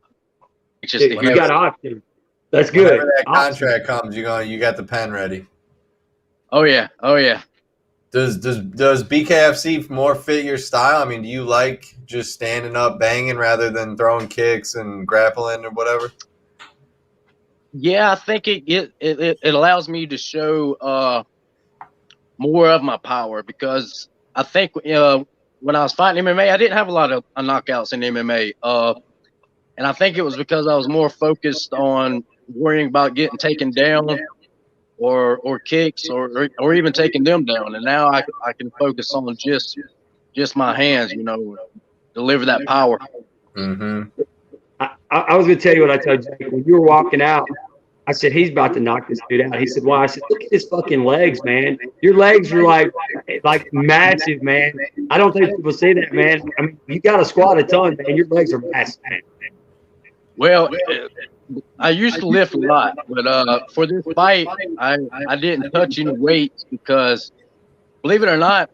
Speaker 5: It's just
Speaker 1: you got options. That's good.
Speaker 3: Whenever that contract comes, you got the pen ready.
Speaker 5: Oh yeah.
Speaker 3: Does BKFC more fit your style? I mean, do you like just standing up, banging rather than throwing kicks and grappling or whatever?
Speaker 5: Yeah, I think it allows me to show more of my power, because I think when I was fighting MMA, I didn't have a lot of knockouts in MMA, and I think it was because I was more focused on worrying about getting taken down or kicks or even taking them down. And now I can focus on just my hands, deliver that power.
Speaker 3: Mm-hmm.
Speaker 1: I was going to tell you what I told Jake. When you were walking out, I said, he's about to knock this dude out. He said, why? I said, look at his fucking legs, man. Your legs are like massive, man. I don't think people see that, man. I mean, you got to squat a ton, man. Your legs are massive, man.
Speaker 5: Well, I used to lift a lot, but for this fight, I didn't touch any weights because, believe it or not,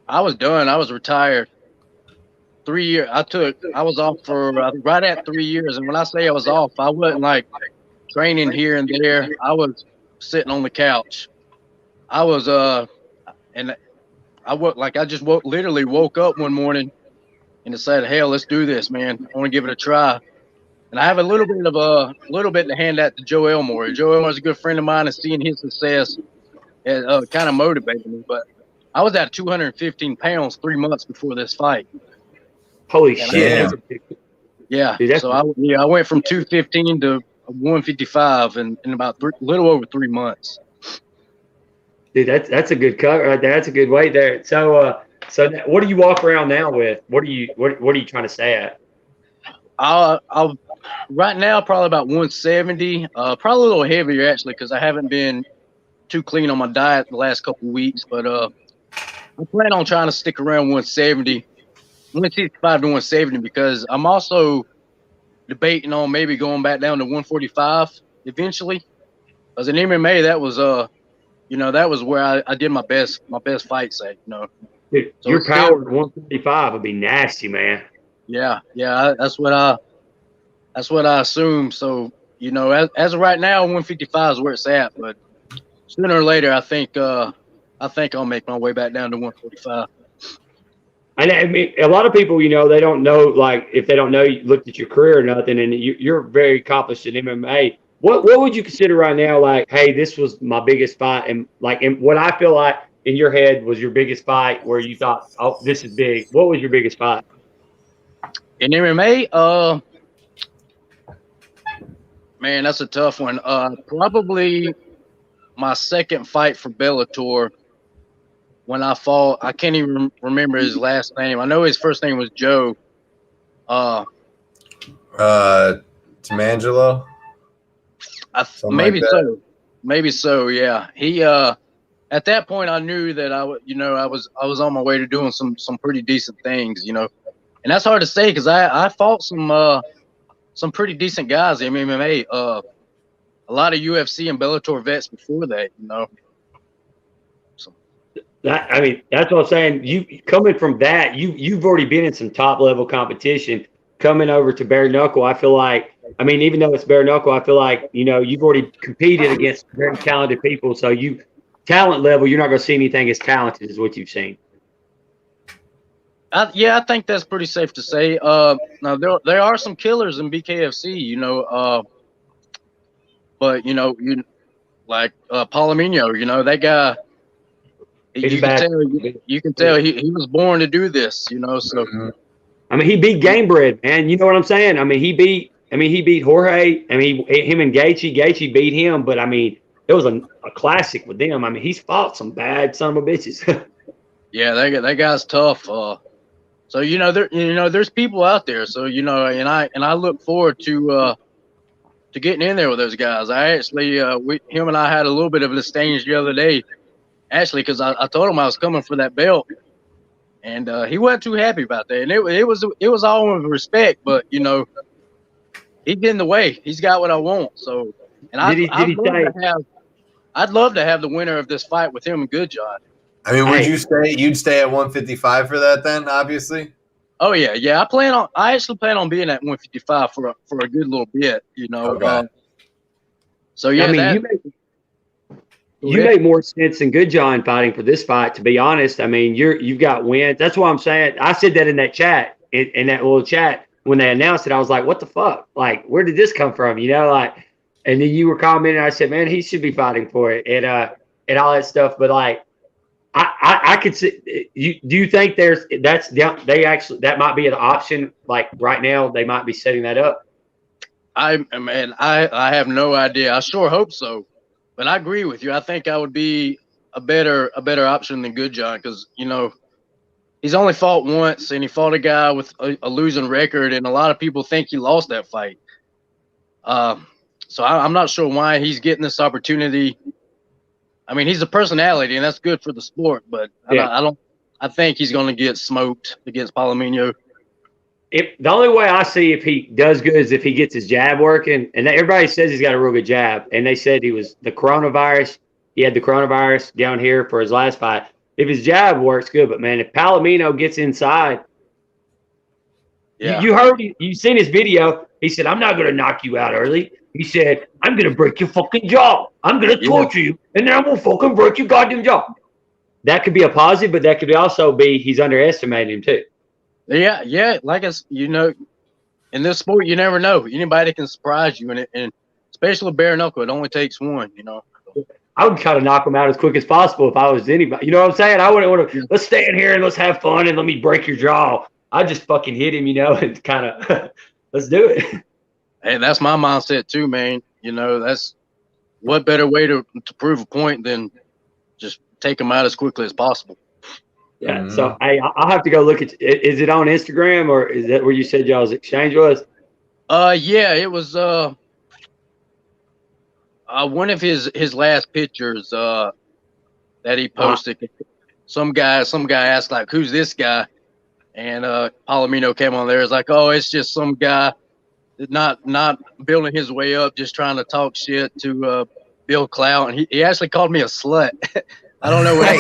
Speaker 5: I was done. I was retired. 3 years. I was off for right at 3 years, and when I say I was off, I wasn't like training here and there. I was sitting on the couch. I was and I just literally woke up one morning and decided, hell, let's do this, man. I want to give it a try. And I have a little bit to hand out to Joe Elmore. Joe Elmore's a good friend of mine, and seeing his success kind of motivated me. But I was at 215 pounds 3 months before this fight.
Speaker 1: Holy shit!
Speaker 5: Yeah. Dude, so I went from 215 to 155 in about little over 3 months.
Speaker 1: Dude, that's a good cut right there. That's a good weight there. So what do you walk around now with? What are you trying to stay at?
Speaker 5: I'll right now probably about 170. Probably a little heavier actually, because I haven't been too clean on my diet the last couple of weeks. But I plan on trying to stick around 170, 165 to 170, because I'm also debating on maybe going back down to 145 eventually. As in MMA, that was that was where I did my best fights at.
Speaker 1: Dude,
Speaker 5: so
Speaker 1: your power at 145 would be nasty, man.
Speaker 5: Yeah, that's what I assume. So as of right now, 155 is where it's at. But sooner or later, I think I'll make my way back down to 145.
Speaker 1: And I mean, a lot of people, they don't know, like, if they don't know, you looked at your career or nothing, and you're very accomplished in MMA. What would you consider right now, like, hey, this was my biggest fight, and what I feel like in your head was your biggest fight where you thought, oh, this is big. What was your biggest fight?
Speaker 5: In MMA, man, that's a tough one. Probably my second fight for Bellator. When I fought, I can't even remember his last name. I know his first name was Joe.
Speaker 3: Tamangelo?
Speaker 5: Maybe so. Maybe so. Yeah. He at that point I knew that I was on my way to doing some pretty decent things, and that's hard to say because I fought some pretty decent guys in MMA. A lot of UFC and Bellator vets before that, So.
Speaker 1: That's what I'm saying. You coming from that, you've already been in some top level competition. Coming over to bare knuckle, I feel like, even though it's bare knuckle, I feel like, you've already competed against very talented people. So talent level, you're not going to see anything as talented as what you've seen.
Speaker 5: I think that's pretty safe to say. Now there are some killers in BKFC, but like Palomino, that guy. You can tell he was born to do this, So.
Speaker 3: Mm-hmm.
Speaker 1: He beat Gamebred, man. You know what I'm saying? He beat Jorge. Him and Gaethje beat him, but it was a classic with them. He's fought some bad son of a bitches.
Speaker 5: Yeah, that guy's tough. So there's people out there. So and I look forward to getting in there with those guys. I actually, him and I had a little bit of an exchange the other day, actually, because I told him I was coming for that belt. And he wasn't too happy about that, and it was all with respect, but he get in the way. He's got what I want. So, and I'd love to have the winner of this fight with him and Good John.
Speaker 3: You'd stay at 155 for that then, obviously?
Speaker 5: Oh yeah. I actually plan on being at 155 for a good little bit,
Speaker 3: Okay.
Speaker 5: So yeah,
Speaker 1: you make more sense than Good John fighting for this fight, to be honest. You've got wins. That's what I'm saying. I said that in that chat, in that little chat when they announced it. I was like, "What the fuck? Like, where did this come from?" And then you were commenting. I said, "Man, he should be fighting for it," and all that stuff. But I could see. Do you think that might be an option? Like right now, they might be setting that up.
Speaker 5: I have no idea. I sure hope so. But I agree with you. I think I would be a better option than Good John because he's only fought once, and he fought a guy with a losing record, and a lot of people think he lost that fight. So I'm not sure why he's getting this opportunity. He's a personality, and that's good for the sport. But yeah. I think he's going to get smoked against Palomino.
Speaker 1: The only way I see if he does good is if he gets his jab working. And everybody says he's got a real good jab. And they said he had the coronavirus down here for his last fight. If his jab works, good. But, man, if Palomino gets inside, you seen his video. He said, "I'm not going to knock you out early." He said, "I'm going to break your fucking jaw. I'm going to torture you, and then I'm going to fucking break your goddamn jaw." That could be a positive, but that could also be he's underestimating him too.
Speaker 5: Yeah. Like in this sport, you never know. Anybody can surprise you, and especially with bare knuckle, it only takes one.
Speaker 1: I would try to knock him out as quick as possible if I was anybody. You know what I'm saying? I wouldn't want to. Let's stand here and let's have fun and let me break your jaw. I just fucking hit him, and kind of let's do it.
Speaker 5: Hey, that's my mindset too, man. That's what better way to prove a point than just take him out as quickly as possible.
Speaker 1: Yeah. Mm-hmm. So I'll have to go look at. Is it on Instagram or is that where you said y'all's exchange was?
Speaker 5: Yeah, it was. One of his last pictures that he posted. Some guy asked like, "Who's this guy?" And Palomino came on there. It's like, "Oh, it's just some guy not building his way up, just trying to talk shit to build clout." And he actually called me a slut. I don't know what.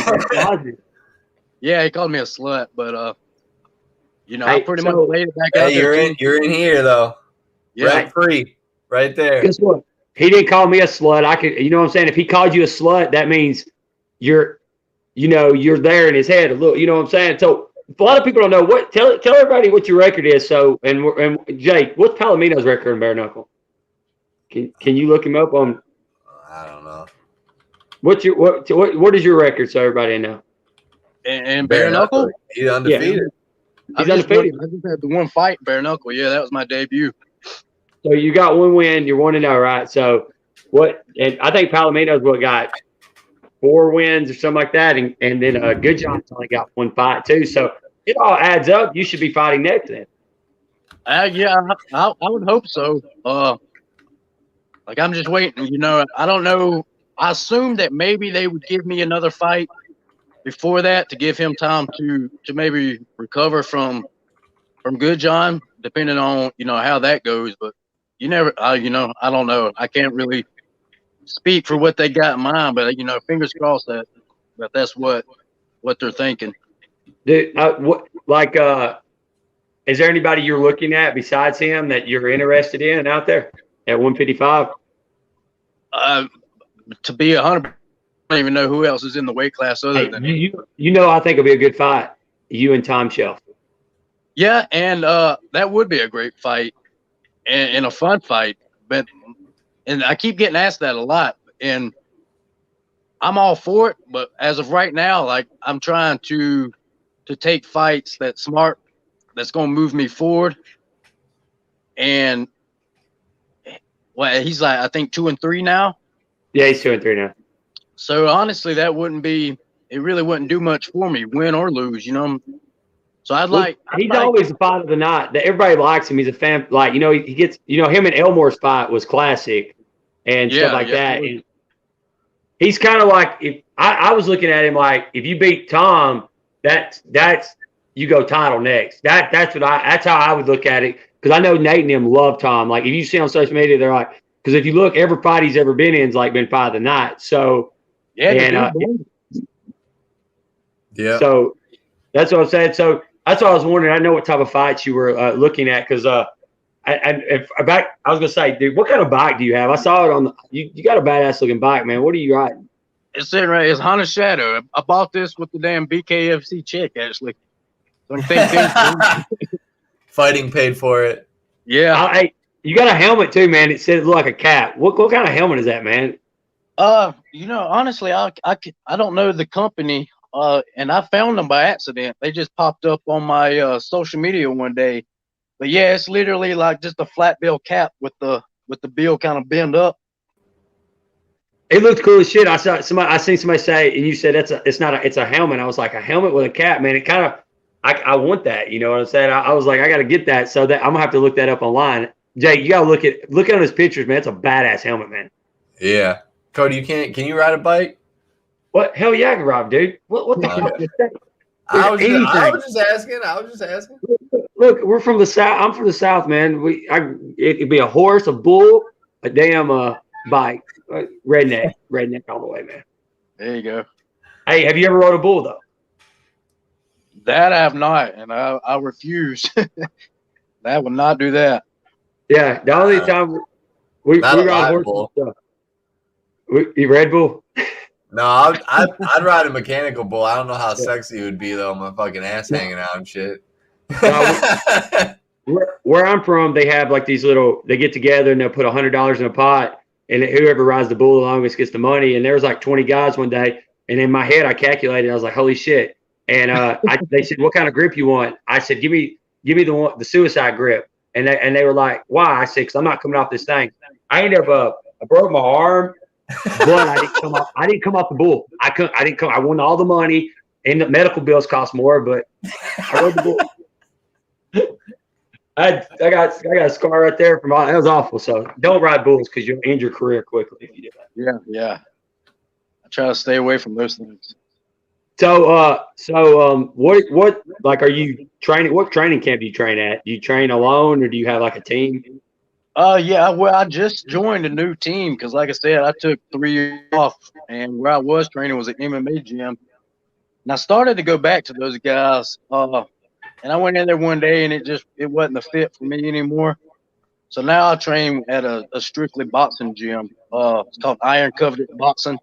Speaker 5: Yeah, he called me a slut, but I pretty much laid it back out there.
Speaker 3: You're in here though. Yeah. Rent free, right there.
Speaker 1: Guess what? He didn't call me a slut. I could, you know what I'm saying? If he called you a slut, that means you're there in his head a little. You know what I'm saying? So a lot of people don't know what. Tell everybody what your record is. So and Jake, what's Palomino's record in bare knuckle? Can you look him up on?
Speaker 3: I don't know.
Speaker 5: What
Speaker 1: is your record so everybody know?
Speaker 5: And bare knuckle?
Speaker 3: He's undefeated.
Speaker 1: Yeah. He's undefeated.
Speaker 5: I just had the one fight, bare knuckle. Yeah, that was my debut.
Speaker 1: So you got one win. You're 1-0, right? So what? And I think Palomino's got 4 wins or something like that, and then Good John's only got 1 fight too. So it all adds up. You should be fighting next then.
Speaker 5: Yeah, I would hope so. Like Like, I'm just waiting. You know, I don't know. I assumed that maybe they would give me another fight before that to give him time to maybe recover from Good John, depending on, you know, how that goes. But you never, you know, I don't know. I can't really speak for what they got in mind, but, you know, fingers crossed that that's what they're thinking.
Speaker 1: Dude, is there anybody you're looking at besides him that you're interested in out there at 155?
Speaker 5: To be 100, I don't even know who else is in the weight class other than
Speaker 1: you. You know, I think it'll be a good fight. You and Tom Shelf.
Speaker 5: Yeah, and that would be a great fight and a fun fight. But I keep getting asked that a lot, and I'm all for it. But as of right now, like, I'm trying to take fights that's smart, that's going to move me forward. And well, he's like, I think 2-3 now.
Speaker 1: Yeah, he's 2-3 now.
Speaker 5: So honestly, that it really wouldn't do much for me, win or lose, you know. So
Speaker 1: he's always the fight of the night. Everybody likes him. He's a fan. Like, you know, he gets, you know, him and Elmore's fight was classic and stuff like that. And he's kind of like, if I was looking at him like, if you beat Tom, that's you go title next. That's how I would look at it, because I know Nate and them love Tom. Like, if you see on social media, they're like, because if you look, every fight he's ever been in's like been fight of the night. So yeah, So that's what I'm saying. So that's what I was wondering. I know what type of fights you were looking at, because I was gonna say, dude, what kind of bike do you have? I saw it on you got a badass looking bike, man. What are you riding?
Speaker 5: It's sitting right. It's Honda Shadow. I bought this with the damn BKFC check, actually.
Speaker 3: Fighting paid for it.
Speaker 5: Yeah.
Speaker 1: You got a helmet too, man. It said it looked like a cap. What kind of helmet is that, man?
Speaker 5: You know, honestly, I don't know the company. And I found them by accident. They just popped up on my social media one day. But yeah, it's literally like just a flat bill cap with the bill kind of bent up.
Speaker 1: It looked cool as shit. I seen somebody say, and you said it's a helmet. I was like, a helmet with a cap, man. It kind of, I want that. You know what I'm saying? I was like, I got to get that. So that I'm gonna have to look that up online. Jay, you gotta look at his pictures, man. It's a badass helmet, man.
Speaker 3: Yeah, Cody, can you ride a bike?
Speaker 1: What? Hell yeah, I can ride, dude. What the fuck is that?
Speaker 3: I was just asking.
Speaker 1: Look, we're from the South. I'm from the South, man. It could be a horse, a bull, a damn bike. Redneck all the way, man.
Speaker 5: There you go.
Speaker 1: Hey, have you ever rode a bull though?
Speaker 5: That I have not, and I refuse. That would not do that.
Speaker 1: Yeah, the only time we ride horses. You Red Bull?
Speaker 3: No, I'd ride a mechanical bull. I don't know how sexy it would be though. My fucking ass hanging out and shit.
Speaker 1: Where I'm from, they have like these little. They get together and they'll put $100 in a pot, and whoever rides the bull the longest gets the money. And there was like 20 guys one day, and in my head I calculated. I was like, holy shit! And they said, what kind of grip you want? I said, give me the suicide grip. And they were like, why? I said, because I'm not coming off this thing. I ended up I broke my arm, but I didn't come off the bull. I didn't come. I won all the money, and the medical bills cost more, but I rode the bull. I got a scar right there from all that was awful. So don't ride bulls because you'll end your career quickly if you do that.
Speaker 5: Yeah. I try to stay away from those things.
Speaker 1: So what like are you training? What training camp do you train at? Do you train alone or do you have like a team?
Speaker 5: Yeah. Well, I just joined a new team because, like I said, I took 3 years off, and where I was training was an MMA gym. And I started to go back to those guys. And I went in there one day, and it wasn't a fit for me anymore. So now I train at a strictly boxing gym. It's called Iron Covenant Boxing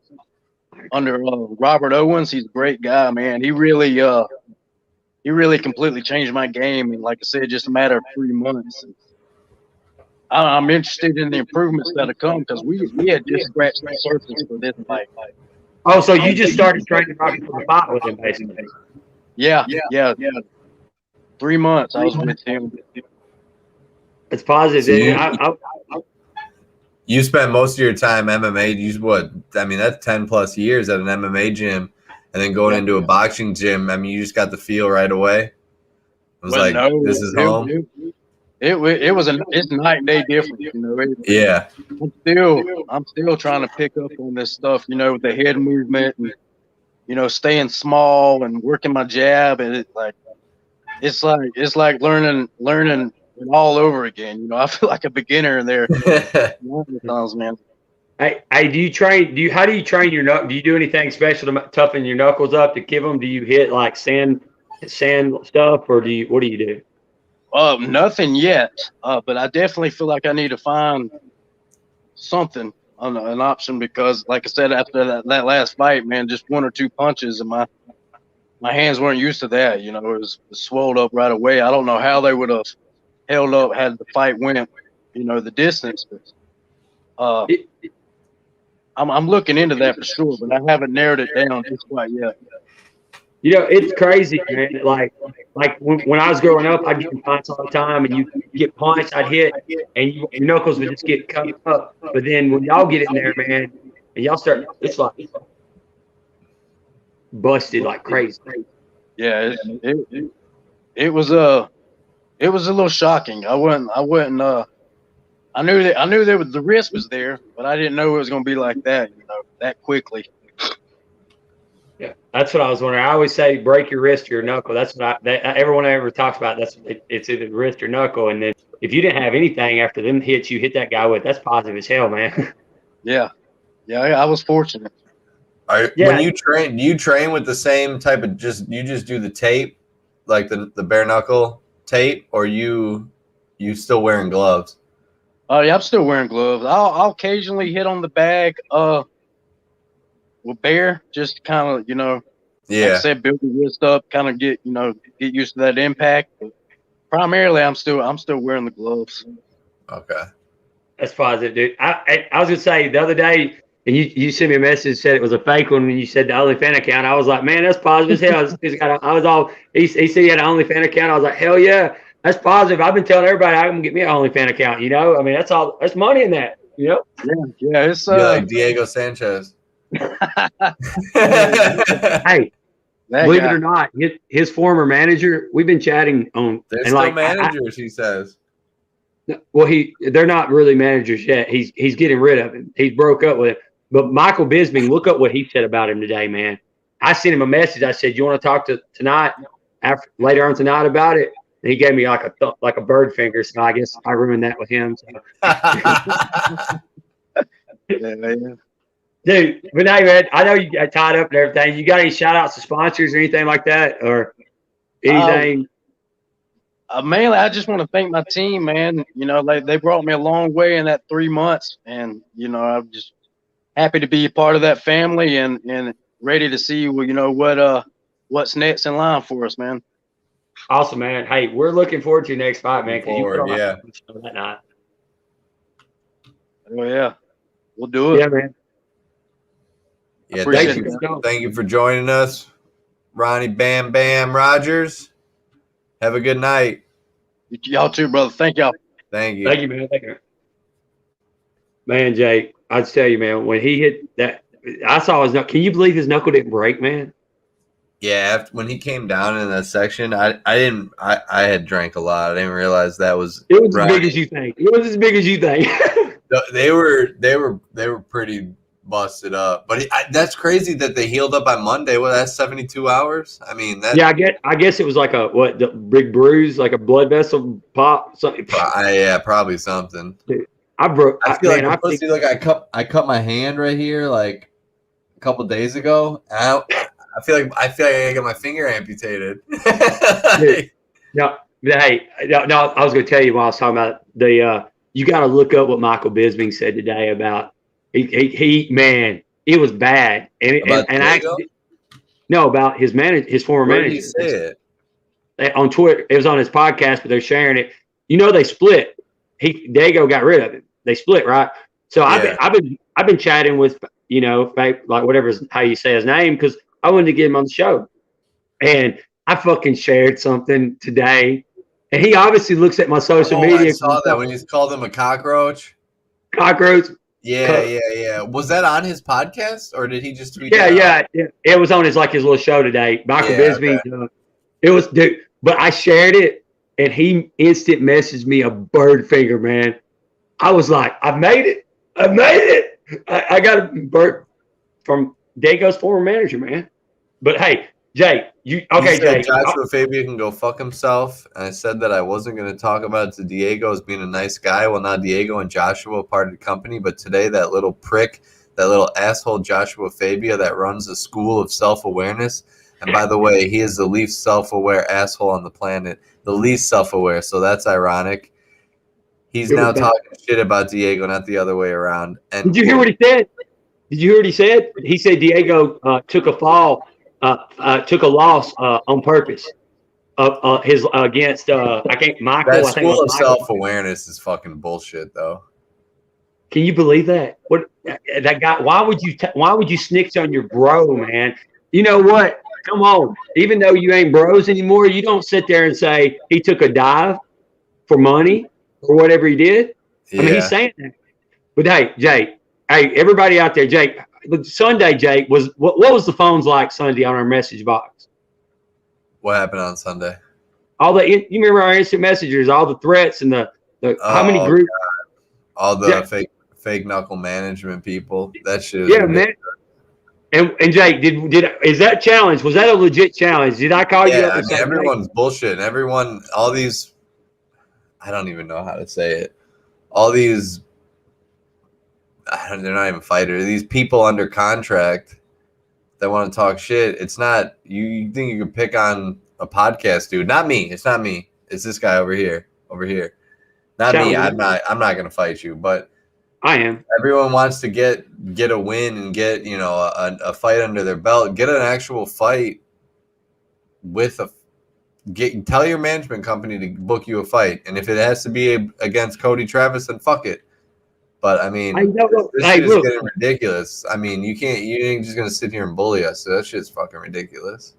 Speaker 5: under Robert Owens. He's a great guy, man. He really completely changed my game. And like I said, just a matter of 3 months. I'm interested in the improvements that have come because we had just scratched the surface for this fight.
Speaker 1: Oh, so you just started training right before the fight with him, basically? Yeah.
Speaker 5: 3 months I was with him.
Speaker 1: It's positive.
Speaker 3: You spent most of your time MMA. That's 10 plus years at an MMA gym, and then going into a boxing gym. I mean, you just got the feel right away. It was this is home.
Speaker 5: It's night and day difference, you know.
Speaker 3: Yeah.
Speaker 5: I'm still trying to pick up on this stuff, you know, with the head movement and, you know, staying small and working my jab, and it's like learning it all over again. You know, I feel like a beginner in there. Man.
Speaker 1: Hey, do you train? How do you train your knuckles? Do you do anything special to toughen your knuckles up to give them? Do you hit like sand stuff, or what do you do?
Speaker 5: Nothing yet, but I definitely feel like I need to find something an option, because, like I said, after that last fight, man, just one or two punches and my hands weren't used to that. You know, it was swelled up right away. I don't know how they would have held up had the fight went, you know, the distance. But, I'm looking into that for sure, but I haven't narrowed it down just quite yet.
Speaker 1: You know, it's crazy, man. Like when I was growing up, I'd get punched all the time, and you get punched, I'd hit, and your knuckles would just get cut up. But then when y'all get in there, man, and y'all start, it's like busted like crazy.
Speaker 5: Yeah, it was a little shocking. I knew that the risk was there, but I didn't know it was going to be like that, you know, that quickly.
Speaker 1: Yeah, that's what I was wondering. I always say break your wrist or your knuckle. That's what everyone ever talks about. It's either wrist or knuckle. And then if you didn't have anything after them hits you hit that guy with, that's positive as hell, man.
Speaker 5: Yeah, I was fortunate.
Speaker 3: When you train, do you train with the same type of you just do the tape, like the bare knuckle tape, or you still wearing gloves?
Speaker 5: Oh yeah, I'm still wearing gloves. I'll occasionally hit on the bag with bare, just kind of, you know, like I said, build the wrist up, kind of get used to that impact. But primarily, I'm still wearing the gloves.
Speaker 3: Okay, that's
Speaker 1: positive, dude. I was gonna say the other day, and you sent me a message said it was a fake one when you said the OnlyFans account. I was like, man, that's positive as hell. He said he had an OnlyFans account. I was like, hell yeah, that's positive. I've been telling everybody I'm gonna get me an OnlyFans account. You know, I mean, that's money in that. You know.
Speaker 5: Yeah, it's
Speaker 3: like Diego Sanchez.
Speaker 1: Hey, believe it or not, his former manager, we've been chatting on.
Speaker 3: They're still managers, he says.
Speaker 1: Well, they're not really managers yet. He's getting rid of him. He's broke up with him. But Michael Bisping, look up what he said about him today, man. I sent him a message. I said, "You want to talk tonight, later on tonight about it?" And he gave me like a bird finger. So I guess I ruined that with him. So.
Speaker 5: Yeah, man.
Speaker 1: Dude, but hey, man, I know you got tied up and everything. You got any shout outs to sponsors or anything like that, or anything?
Speaker 5: Mainly, I just want to thank my team, man. You know, they brought me a long way in that 3 months, and you know, I'm just happy to be a part of that family and ready to see, you know, what's next in line for us, man.
Speaker 1: Awesome, man. Hey, we're looking forward to your next fight, man.
Speaker 3: That
Speaker 1: night.
Speaker 5: Oh yeah, we'll do it.
Speaker 1: Yeah, man.
Speaker 3: Yeah, thank you for joining us, Ronnie Bam Bam Rogers. Have a good night.
Speaker 5: Y'all too, brother. Thank y'all.
Speaker 3: Thank you.
Speaker 1: Thank you, man. Thank you. Man, Jake, I'd tell you, man, when he hit that, I saw his knuckle. Can you believe his knuckle didn't break, man?
Speaker 3: Yeah, when he came down in that section, I had drank a lot. I didn't realize that was.
Speaker 1: It was as big as you think. It was as big as you think.
Speaker 3: They were pretty busted up, but that's crazy that they healed up on Monday. Well, that's 72 hours. I mean,
Speaker 1: I guess it was like the big bruise, like a blood vessel pop, something.
Speaker 3: Yeah, probably something.
Speaker 1: Dude,
Speaker 3: I cut my hand right here like a couple days ago. I feel like I got my finger amputated.
Speaker 1: Dude, no, hey, no, I was going to tell you while I was talking about you got to look up what Michael Bisping said today about. He man, it was bad, about his former manager.
Speaker 3: Did he say
Speaker 1: it? On Twitter, it was on his podcast, but they're sharing it. You know, they split. Diego got rid of him. They split, right? So yeah. I've been chatting with, you know, like whatever how you say his name, because I wanted to get him on the show, and I fucking shared something today, and he obviously looks at my social media.
Speaker 3: I saw that when he's called him a cockroach.
Speaker 1: Cockroach.
Speaker 3: Yeah. Was that on his podcast, or did he just tweet?
Speaker 1: Yeah. It was on his little show today. Michael Bisping.
Speaker 3: Okay.
Speaker 1: It was, dude. But I shared it, and he instant messaged me a bird finger, man. I was like, I made it. I got a bird from Diego's former manager, man. But hey, Jay, Jay.
Speaker 3: Joshua Fabia can go fuck himself. And I said that I wasn't going to talk about it to Diego as being a nice guy. Well, now Diego and Joshua parted company, but today that little prick, that little asshole Joshua Fabia that runs a school of self-awareness. And by the way, he is the least self-aware asshole on the planet, the least self-aware. So that's ironic. He's now talking shit about Diego, not the other way around. And
Speaker 1: did you hear what he said? He said Diego took a fall, took a loss on purpose. His against Michael.
Speaker 3: That school of self-awareness is fucking bullshit, though.
Speaker 1: Can you believe that? What that guy? Why would you snitch on your bro, man? You know what? Come on. Even though you ain't bros anymore, you don't sit there and say he took a dive for money or whatever he did. Yeah. I mean, he's saying that. But hey, Jake. Hey, everybody out there, Jake. Sunday, Jake, what was the phones like Sunday on our message box?
Speaker 3: What happened on Sunday?
Speaker 1: You remember our instant messengers, all the threats and the how many groups?
Speaker 3: God. All the fake knuckle management people. That shit.
Speaker 1: Yeah, man. And Jake, is that challenge? Was that a legit challenge? Did I call you up?
Speaker 3: I mean, everyone's bullshit. All these. I don't even know how to say it. All these. They're not even fighters. These people under contract that want to talk shit. It's not you think you can pick on a podcast dude. Not me. It's not me. It's this guy over here. Not me. I'm not gonna fight you, but
Speaker 1: I am.
Speaker 3: Everyone wants to get a win and get a fight under their belt. Get an actual fight with tell your management company to book you a fight, and if it has to be against Cody Travis, then fuck it. But I mean, this shit is getting ridiculous. I mean, you ain't just gonna sit here and bully us. So that shit's fucking ridiculous.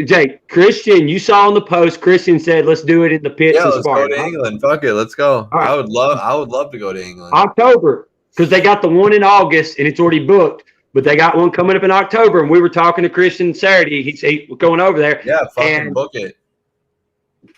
Speaker 1: Jake, Christian, you saw on the post. Christian said, "Let's do it in the pits."
Speaker 3: Yeah, let's go to England. Fuck it, let's go. Right. I would love to go to England.
Speaker 1: October, because they got the one in August and it's already booked. But they got one coming up in October, and we were talking to Christian Saturday. He's going over there.
Speaker 3: Yeah, fucking book it.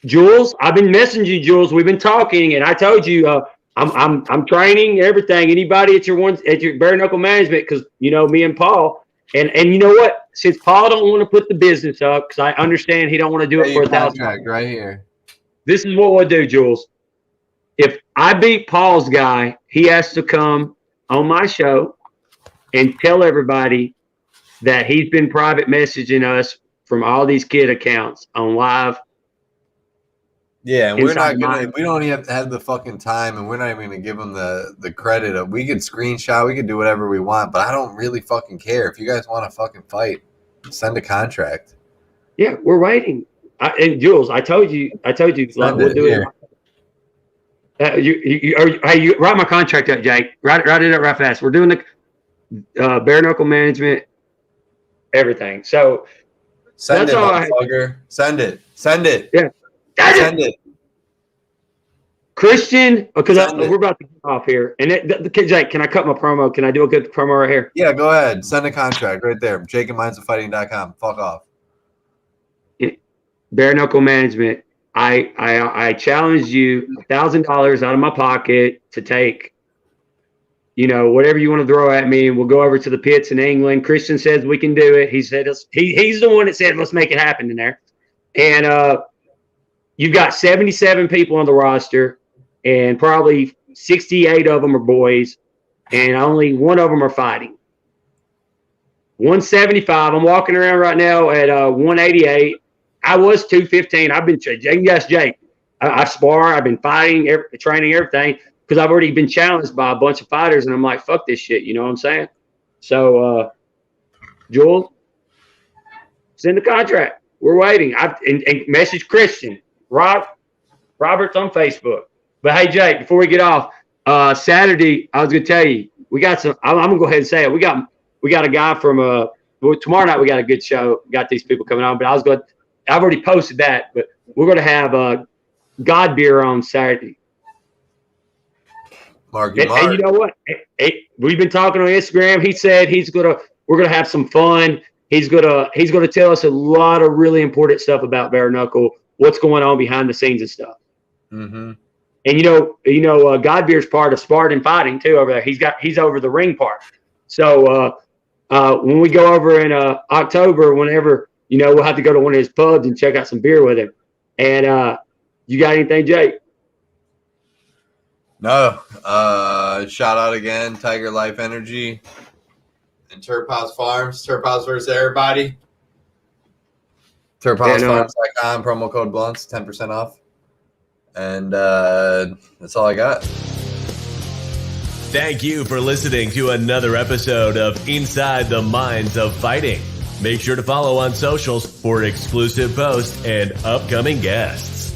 Speaker 1: Jules, I've been messaging you, Jules. We've been talking, and I told you. I'm training everything. Anybody at your bare knuckle management, because me and Paul, and you know what? Since Paul don't want to put the business up, because I understand he don't want to do it for $1,000
Speaker 3: right here.
Speaker 1: This is what we'll do, Jules. If I beat Paul's guy, he has to come on my show and tell everybody that he's been private messaging us from all these kid accounts on live.
Speaker 3: Yeah, and we don't even have the fucking time, and we're not even gonna give them the credit of. We could screenshot, we could do whatever we want, but I don't really fucking care. If you guys want to fucking fight, send a contract.
Speaker 1: Yeah, we're waiting. And Jules, I told you, we'll do it. You write my contract up, Jake. Write it up right fast. We're doing the bare knuckle management, everything. So
Speaker 3: send it, motherfucker. Send it.
Speaker 1: Yeah.
Speaker 3: Send it.
Speaker 1: Christian, because we're about to get off here. And Jake, can I cut my promo? Can I do a good promo right here?
Speaker 3: Yeah, go ahead. Send a contract right there. JakeandMindsOfFighting.com. Fuck off.
Speaker 1: Bare knuckle management. I challenge you $1,000 out of my pocket to take, whatever you want to throw at me. We'll go over to the pits in England. Christian says we can do it. He said he's the one that said let's make it happen in there. And you've got 77 people on the roster, and probably 68 of them are boys, and only one of them are fighting. 175. I'm walking around right now at 188. I was 215. I've been yes, Jake. I spar. I've been fighting, training, everything, because I've already been challenged by a bunch of fighters, and I'm like, fuck this shit. You know what I'm saying? So, Jules, send the contract. We're waiting. And message Christian. Robert's on Facebook. But hey, Jake, before we get off, Saturday, I was gonna tell you, we got some. I'm gonna go ahead and say it. We got a guy from tomorrow night. We got a good show. We got these people coming on. But I've already posted that. But we're gonna have God Beer on Saturday.
Speaker 3: Mark.
Speaker 1: And you know what? We've been talking on Instagram. He said we're gonna have some fun. He's gonna tell us a lot of really important stuff about bare knuckle. what's going on behind the scenes and stuff.
Speaker 3: Mm-hmm.
Speaker 1: And Godbeer's part of Spartan Fighting too over there. He's over the ring part. So when we go over in October, whenever, we'll have to go to one of his pubs and check out some beer with him. And you got anything, Jake?
Speaker 3: No. Shout out again, Tiger Life Energy and Turp House Farms. Turp House versus everybody. TurpHouseFarms.com, promo code Blunts, 10% off. And that's all I got.
Speaker 2: Thank you for listening to another episode of Inside the Minds of Fighting. Make sure to follow on socials for exclusive posts and upcoming guests.